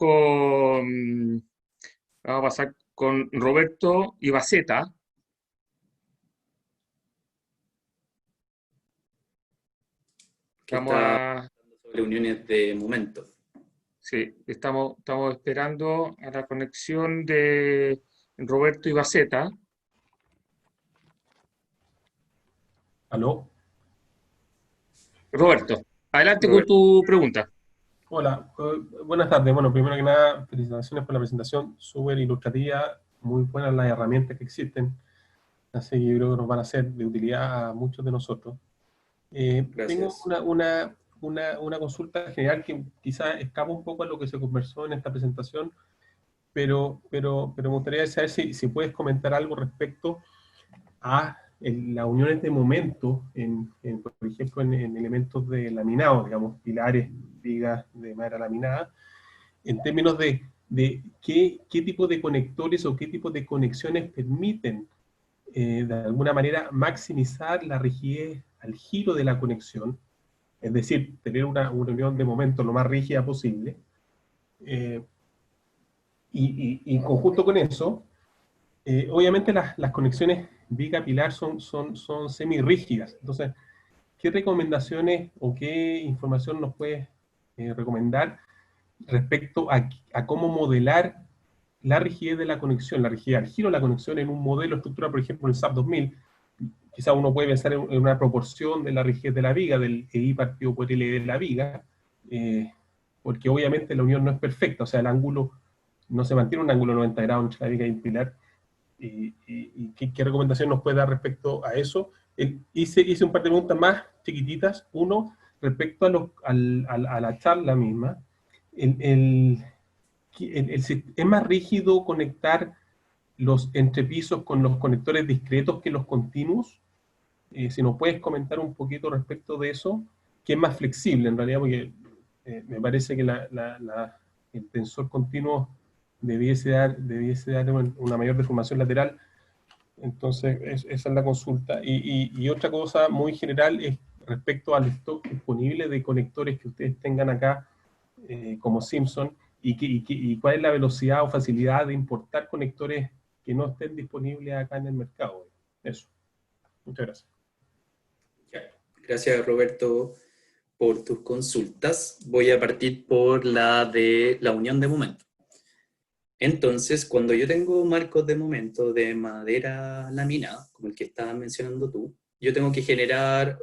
vamos a pasar con Roberto Ibaceta. Que está sobre uniones de momento. Sí, estamos esperando a la conexión de Roberto Ibaceta. ¿Aló? Roberto, adelante con tu pregunta. Hola, buenas tardes. Bueno, primero que nada, felicitaciones por la presentación, súper ilustrativa, muy buenas las herramientas que existen, así que yo creo que nos van a ser de utilidad a muchos de nosotros. Tengo una consulta general que quizás escapa un poco a lo que se conversó en esta presentación, pero me gustaría saber si puedes comentar algo respecto a las uniones de momento, por ejemplo, en elementos de laminado, digamos, pilares, vigas de madera laminada, en términos de qué tipo de conectores o qué tipo de conexiones permiten, de alguna manera, maximizar la rigidez al giro de la conexión, es decir, tener una unión de momento lo más rígida posible, y en conjunto con eso, obviamente las conexiones bicapilar son semirrígidas. Entonces, ¿qué recomendaciones o qué información nos puedes recomendar respecto a cómo modelar la rigidez de la conexión, la rigidez al giro de la conexión en un modelo estructural, por ejemplo, el SAP 2000? Quizá uno puede pensar en una proporción de la rigidez de la viga, del EI partido por L de la viga, porque obviamente la unión no es perfecta, o sea, el ángulo no se mantiene un ángulo 90 grados entre la viga y el pilar. ¿Y qué recomendación nos puede dar respecto a eso? Hice un par de preguntas más chiquititas. Uno, respecto a la charla misma, ¿es más rígido conectar los entrepisos con los conectores discretos que los continuos? Si nos puedes comentar un poquito respecto de eso, que es más flexible en realidad, porque me parece que el tensor continuo debiese dar una mayor deformación lateral. Entonces, esa es la consulta. Y otra cosa muy general es respecto al stock disponible de conectores que ustedes tengan acá, como Simpson, y cuál es la velocidad o facilidad de importar conectores que no estén disponibles acá en el mercado. Eso. Muchas gracias. Gracias, Roberto, por tus consultas. Voy a partir por la de la unión de momento. Entonces, cuando yo tengo marcos de momento de madera laminada, como el que estabas mencionando tú, yo tengo que generar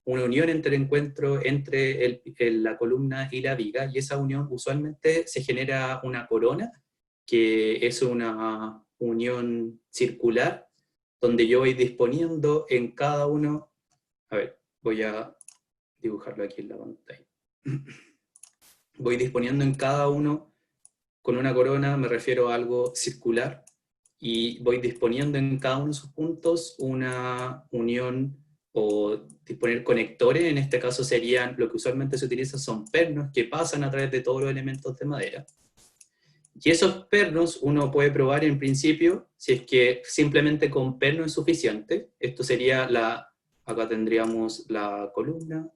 una unión entre el encuentro entre la columna y la viga, y esa unión usualmente se genera una corona, que es una unión circular, donde yo voy disponiendo en cada uno. A ver, voy a dibujarlo aquí en la pantalla. Voy disponiendo en cada uno. Con una corona me refiero a algo circular, y voy disponiendo en cada uno de sus puntos una unión o disponer conectores. En este caso serían, lo que usualmente se utiliza son pernos que pasan a través de todos los elementos de madera. Y esos pernos uno puede probar en principio si es que simplemente con perno es suficiente. Esto sería acá tendríamos la columna,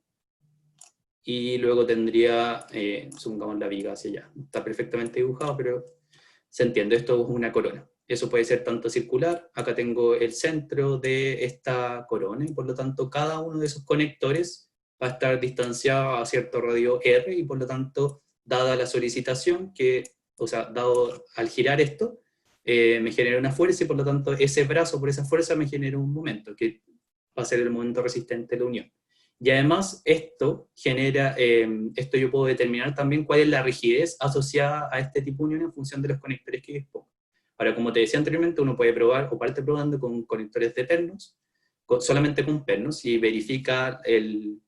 y luego tendría, supongamos, la viga hacia allá. Está perfectamente dibujado, pero se entiende, esto es una corona. Eso puede ser tanto circular, acá tengo el centro de esta corona, y por lo tanto cada uno de esos conectores va a estar distanciado a cierto radio R, y por lo tanto, dada la solicitación, dado al girar esto, me genera una fuerza, y por lo tanto ese brazo por esa fuerza me genera un momento, que va a ser el momento resistente de la unión. Y además esto genera, esto yo puedo determinar también cuál es la rigidez asociada a este tipo de unión en función de los conectores que dispongo. Ahora, como te decía anteriormente, uno puede probar o parte probando con conectores de pernos, solamente con pernos, y verifica el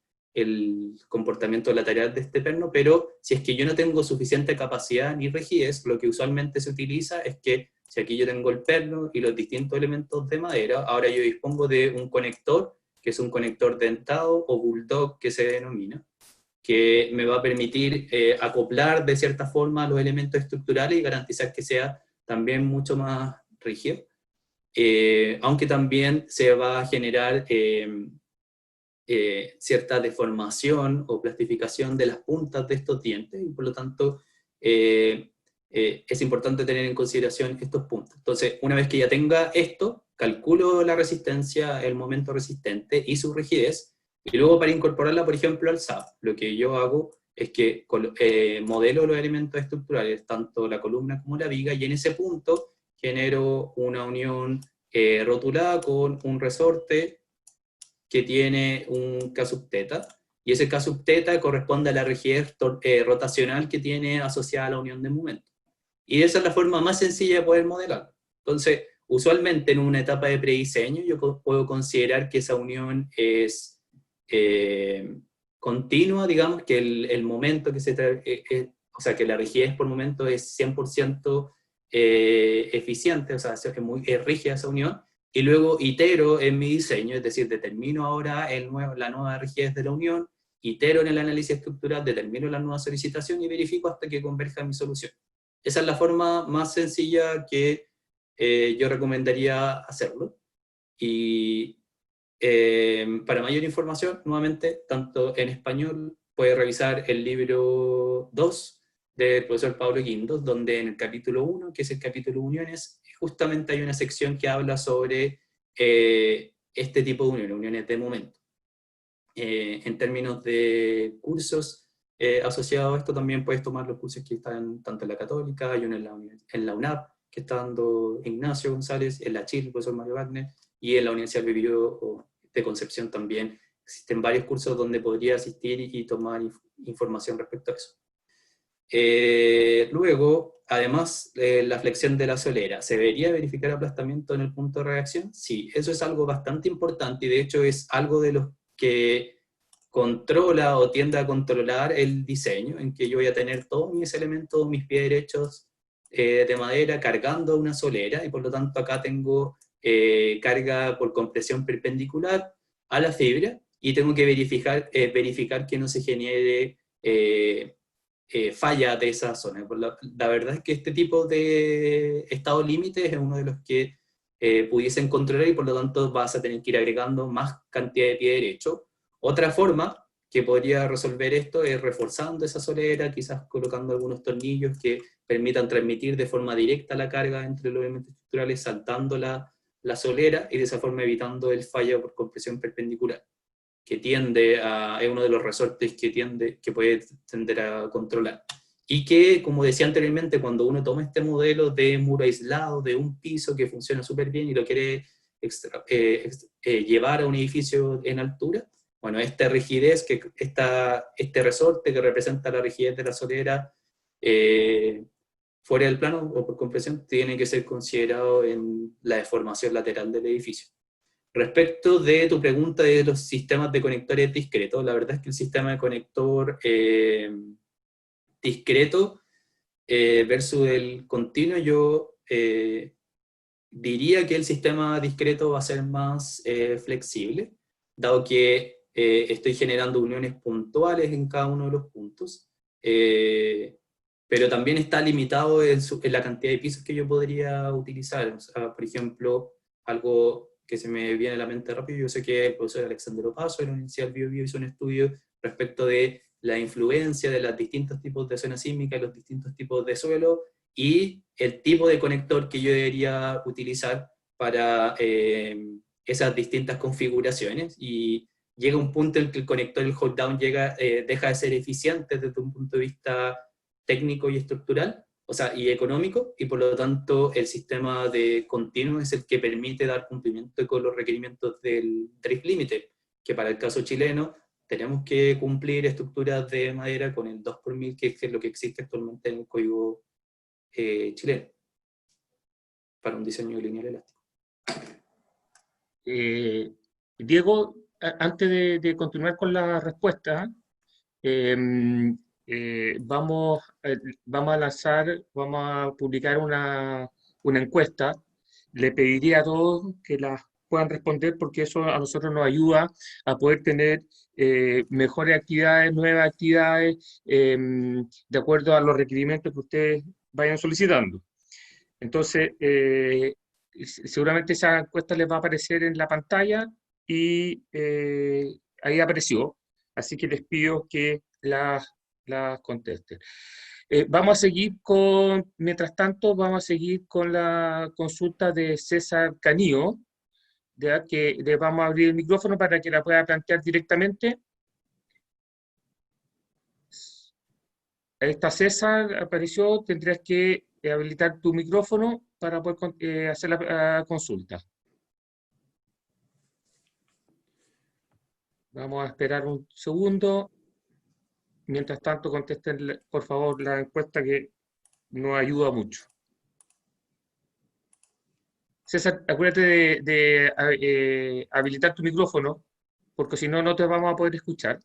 comportamiento lateral de este perno, pero si es que yo no tengo suficiente capacidad ni rigidez, lo que usualmente se utiliza es que si aquí yo tengo el perno y los distintos elementos de madera, ahora yo dispongo de un conector, que es un conector dentado o bulldog que se denomina, que me va a permitir acoplar de cierta forma los elementos estructurales y garantizar que sea también mucho más rígido, aunque también se va a generar cierta deformación o plastificación de las puntas de estos dientes, y por lo tanto es importante tener en consideración estos puntos. Entonces, una vez que ya tenga esto, calculo la resistencia, el momento resistente y su rigidez, y luego para incorporarla, por ejemplo, al SAP, lo que yo hago es que modelo los elementos estructurales, tanto la columna como la viga, y en ese punto genero una unión rotulada con un resorte que tiene un K sub θ, y ese K sub θ corresponde a la rigidez rotacional que tiene asociada a la unión de momento. Y esa es la forma más sencilla de poder modelar. Entonces, usualmente en una etapa de prediseño yo puedo considerar que esa unión es continua, digamos, que el momento que se trae, o sea, que la rigidez por momento es 100% eficiente, o sea, es muy rígida esa unión, y luego itero en mi diseño, es decir, determino ahora la nueva rigidez de la unión, itero en el análisis estructural, determino la nueva solicitación y verifico hasta que converja mi solución. Esa es la forma más sencilla que yo recomendaría hacerlo. Y Para mayor información, nuevamente, tanto en español, puede revisar el libro 2 del profesor Pablo Guindos, donde en el capítulo 1, que es el capítulo Uniones, justamente hay una sección que habla sobre este tipo de uniones, uniones de momento. En términos de cursos asociados a esto, también puedes tomar los cursos que están tanto en la Católica, hay uno en la UNAP, que está dando Ignacio González, en la Chile, el profesor Mario Wagner, y en la Universidad de Concepción también existen varios cursos donde podría asistir y tomar información respecto a eso. Luego, además, la flexión de la solera. ¿Se debería verificar aplastamiento en el punto de reacción? Sí, eso es algo bastante importante y de hecho es algo de los que controla o tiende a controlar el diseño, en que yo voy a tener todos mis elementos, mis pies derechos de madera cargando una solera, y por lo tanto acá tengo carga por compresión perpendicular a la fibra, y tengo que verificar que no se genere falla de esa zona. La verdad es que este tipo de estado límite es uno de los que pudiesen controlar, y por lo tanto vas a tener que ir agregando más cantidad de pie derecho. Otra forma que podría resolver esto es reforzando esa solera, quizás colocando algunos tornillos que permitan transmitir de forma directa la carga entre los elementos estructurales, saltando la solera, y de esa forma evitando el fallo por compresión perpendicular, que es uno de los resortes que puede tender a controlar. Y que, como decía anteriormente, cuando uno toma este modelo de muro aislado, de un piso que funciona súper bien y lo quiere llevar a un edificio en altura, bueno, esta rigidez, este resorte que representa la rigidez de la solera fuera del plano o por compresión, tiene que ser considerado en la deformación lateral del edificio. Respecto de tu pregunta de los sistemas de conectores discretos, la verdad es que el sistema de conector discreto versus el continuo, yo diría que el sistema discreto va a ser más flexible, dado que estoy generando uniones puntuales en cada uno de los puntos, pero también está limitado en la cantidad de pisos que yo podría utilizar. O sea, por ejemplo, algo que se me viene a la mente rápido, yo sé que el profesor Alexander Opaso de la Universidad del Biobío hizo un estudio respecto de la influencia de los distintos tipos de zona sísmica, los distintos tipos de suelo, y el tipo de conector que yo debería utilizar para esas distintas configuraciones, y llega un punto en que el conector, el hold down, deja de ser eficiente desde un punto de vista técnico y estructural, o sea, y económico, y por lo tanto el sistema de continuo es el que permite dar cumplimiento con los requerimientos del drift límite, que para el caso chileno tenemos que cumplir estructuras de madera con el 2 por 1000, que es lo que existe actualmente en el código chileno, para un diseño lineal elástico. Diego, antes de continuar con la respuesta, vamos a publicar una encuesta. Le pediría a todos que las puedan responder, porque eso a nosotros nos ayuda a poder tener mejores actividades, nuevas actividades, de acuerdo a los requerimientos que ustedes vayan solicitando. Entonces, seguramente esa encuesta les va a aparecer en la pantalla, y ahí apareció, así que les pido que las contesten. Mientras tanto, vamos a seguir con la consulta de César Canío, ya que le vamos a abrir el micrófono para que la pueda plantear directamente. Ahí está César, apareció. Tendrías que habilitar tu micrófono para poder hacer la consulta. Vamos a esperar un segundo. Mientras tanto, contesten, por favor, la encuesta, que nos ayuda mucho. César, acuérdate de habilitar tu micrófono, porque si no, no te vamos a poder escuchar.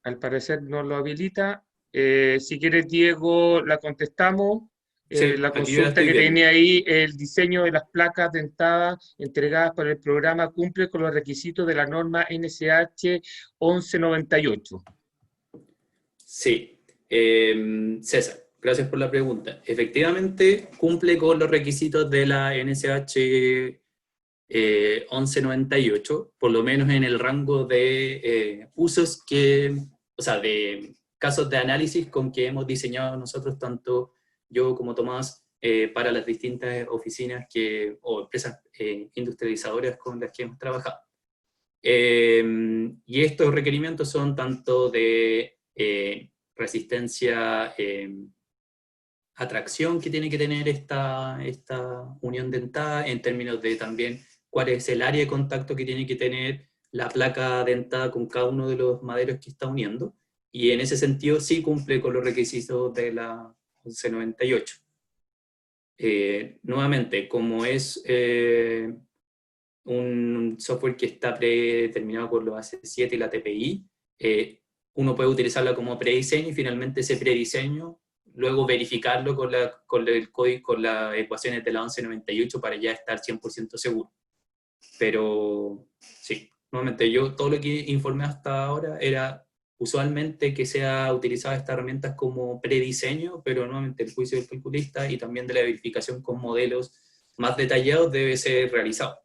Al parecer no lo habilita. Si quieres, Diego, la contestamos. Sí, La aquí consulta que tiene ahí: el diseño de las placas dentadas entregadas por el programa cumple con los requisitos de la norma NSH 1198. Sí, César, gracias por la pregunta. Efectivamente, cumple con los requisitos de la NSH 1198, por lo menos en el rango de usos o sea, de casos de análisis con que hemos diseñado nosotros, tanto yo como Tomás, para las distintas oficinas o empresas industrializadoras con las que hemos trabajado. Y estos requerimientos son tanto de resistencia, atracción que tiene que tener esta unión dentada, en términos de también cuál es el área de contacto que tiene que tener la placa dentada con cada uno de los maderos que está uniendo, y en ese sentido sí cumple con los requisitos de la 1198. Nuevamente, como es un software que está predeterminado por los AC7 y la TPI, uno puede utilizarla como prediseño y finalmente ese prediseño luego verificarlo con el código, con las ecuaciones de la 1198 para ya estar 100% seguro. Pero sí, nuevamente todo lo que informé hasta ahora era usualmente que sea utilizada esta herramienta como prediseño, pero nuevamente el juicio del calculista y también de la verificación con modelos más detallados debe ser realizado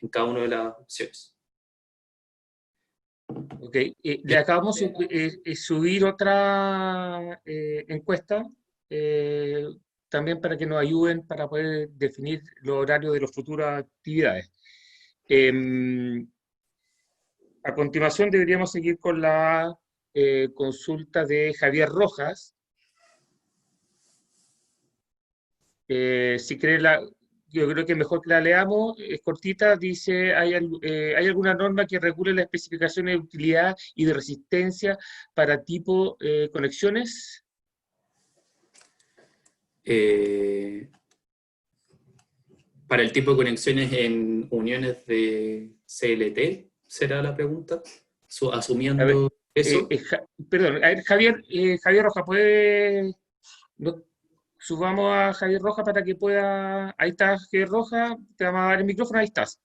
en cada una de las opciones. Ok, le acabamos de subir otra encuesta, también para que nos ayuden para poder definir los horarios de las futuras actividades. A continuación deberíamos seguir con la consulta de Javier Rojas. Si cree yo creo que mejor que la leamos, es cortita, dice, ¿hay alguna norma que regule las especificaciones de utilidad y de resistencia para tipo conexiones? Para el tipo de conexiones en uniones de CLT, ¿será la pregunta? Asumiendo eso. Perdón, a ver, Javier Rojas, subamos a Javier Rojas para que pueda... Ahí está Javier Rojas, te vamos a dar el micrófono, ahí estás.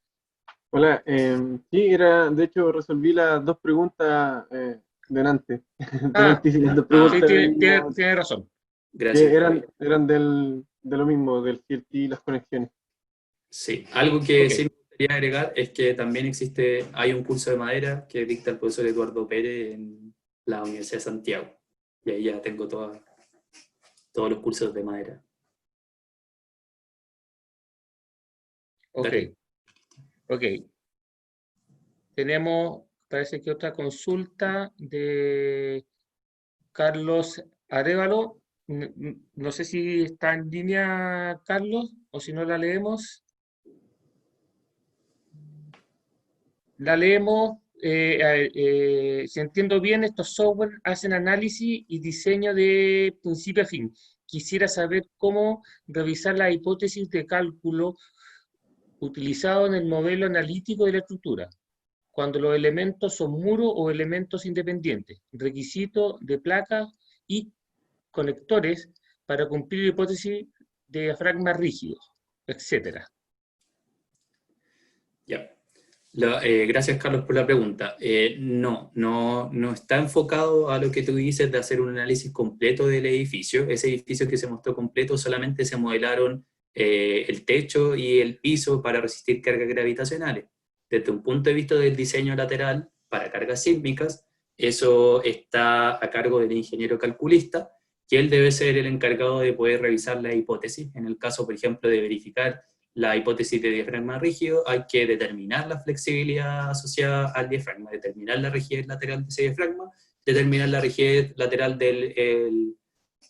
Hola, sí, de hecho resolví las dos preguntas delante. Delante hice las dos Sí, preguntas tiene razón. Gracias. que eran de lo mismo, del CLT y las conexiones. Sí, algo que Ok. sí me gustaría agregar es que también hay un curso de madera que dicta el profesor Eduardo Pérez en la Universidad de Santiago. Y ahí ya tengo todos los cursos de madera. Ok, Dale. ok. Tenemos, parece que otra consulta de Carlos Arévalo. No sé si está en línea, Carlos, o si no la leemos. La leemos. Si entiendo bien, estos software hacen análisis y diseño de principio a fin. Quisiera saber cómo revisar la hipótesis de cálculo utilizado en el modelo analítico de la estructura, cuando los elementos son muros o elementos independientes, requisitos de placas y conectores para cumplir la hipótesis de diafragmas rígidos, etc. Ya. Gracias, Carlos, por la pregunta. No está enfocado a lo que tú dices de hacer un análisis completo del edificio. Ese edificio que se mostró completo solamente se modelaron el techo y el piso para resistir cargas gravitacionales. Desde un punto de vista del diseño lateral para cargas sísmicas, eso está a cargo del ingeniero calculista, que él debe ser el encargado de poder revisar la hipótesis. En el caso, por ejemplo, de verificar la hipótesis de diafragma rígido, hay que determinar la flexibilidad asociada al diafragma, determinar la rigidez lateral de ese diafragma, determinar la rigidez lateral del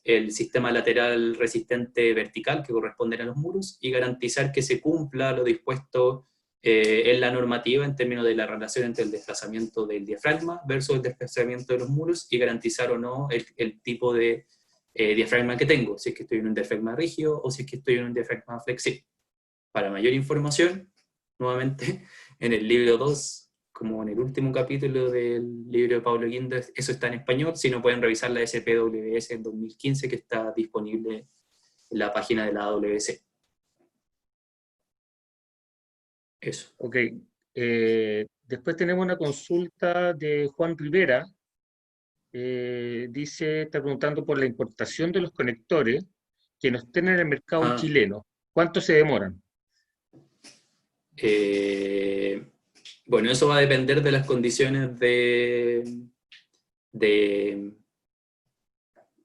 el sistema lateral resistente vertical que corresponde a los muros y garantizar que se cumpla lo dispuesto en la normativa en términos de la relación entre el desplazamiento del diafragma versus el desplazamiento de los muros y garantizar o no el tipo de diafragma que tengo, si es que estoy en un diafragma rígido o si es que estoy en un diafragma flexible. Para mayor información, nuevamente, en el libro 2, como en el último capítulo del libro de Pablo Guinda, eso está en español, si no pueden revisar la SPWS en 2015, que está disponible en la página de la AWS. Eso. Ok. Después tenemos una consulta de Juan Rivera. está preguntando por la importación de los conectores que no estén en el mercado chileno. ¿Cuánto se demoran? Bueno, eso va a depender de las condiciones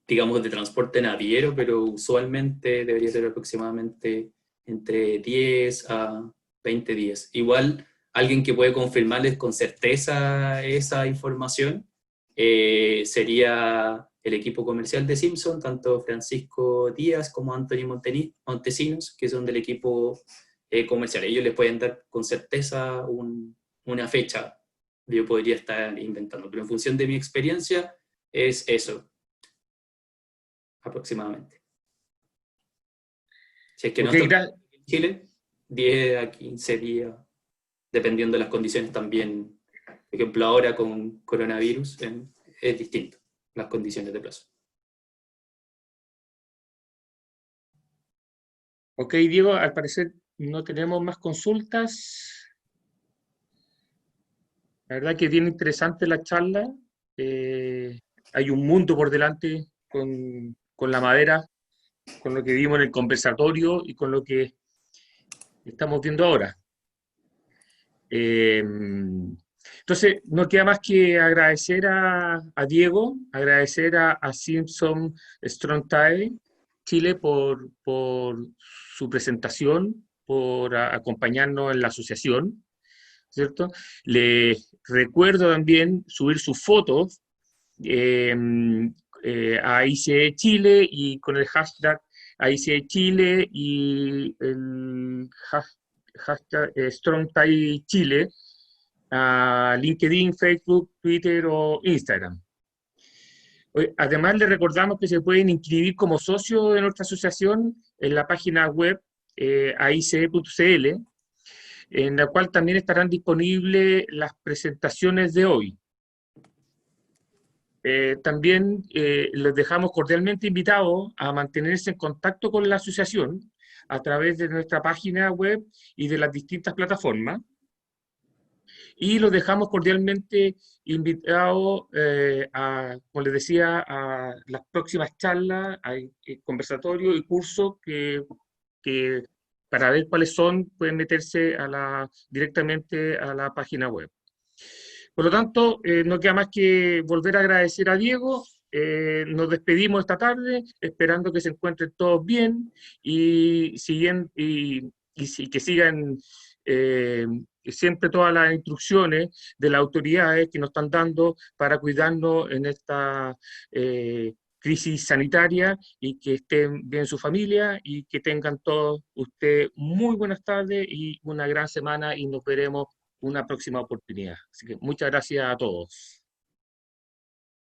digamos, de transporte naviero, pero usualmente debería ser aproximadamente entre 10 a 20 días. Igual, alguien que puede confirmarles con certeza esa información sería el equipo comercial de Simpson, tanto Francisco Díaz como Anthony Montesinos, que son del equipo comercial. Ellos les pueden dar con certeza una fecha. Yo podría estar inventando, pero en función de mi experiencia es eso, aproximadamente. Si es que no está en Chile, 10 a 15 días, dependiendo de las condiciones también. Por ejemplo, ahora con coronavirus es distinto las condiciones de plazo. Ok, Diego, al parecer no tenemos más consultas. La verdad que es bien interesante la charla. Hay un mundo por delante con la madera, con lo que vimos en el conversatorio y con lo que estamos viendo ahora. Entonces, no queda más que agradecer a Diego, agradecer a Simpson Strong Tie Chile por su presentación, por acompañarnos en la asociación, ¿cierto? Les recuerdo también subir sus fotos a ICE Chile y con el hashtag ICE Chile y el hashtag Strong Tie Chile a LinkedIn, Facebook, Twitter o Instagram. Además, les recordamos que se pueden inscribir como socio de nuestra asociación en la página web aice.cl, en la cual también estarán disponibles las presentaciones de hoy. También les dejamos cordialmente invitados a mantenerse en contacto con la asociación a través de nuestra página web y de las distintas plataformas. Y los dejamos cordialmente invitados como les decía, a las próximas charlas, conversatorios y cursos que para ver cuáles son, pueden meterse directamente a la página web. Por lo tanto, no queda más que volver a agradecer a Diego. Nos despedimos esta tarde, esperando que se encuentren todos bien y que sigan siempre todas las instrucciones de las autoridades que nos están dando para cuidarnos en esta crisis sanitaria, y que estén bien su familia y que tengan todos ustedes muy buenas tardes y una gran semana, y nos veremos una próxima oportunidad. Así que muchas gracias a todos.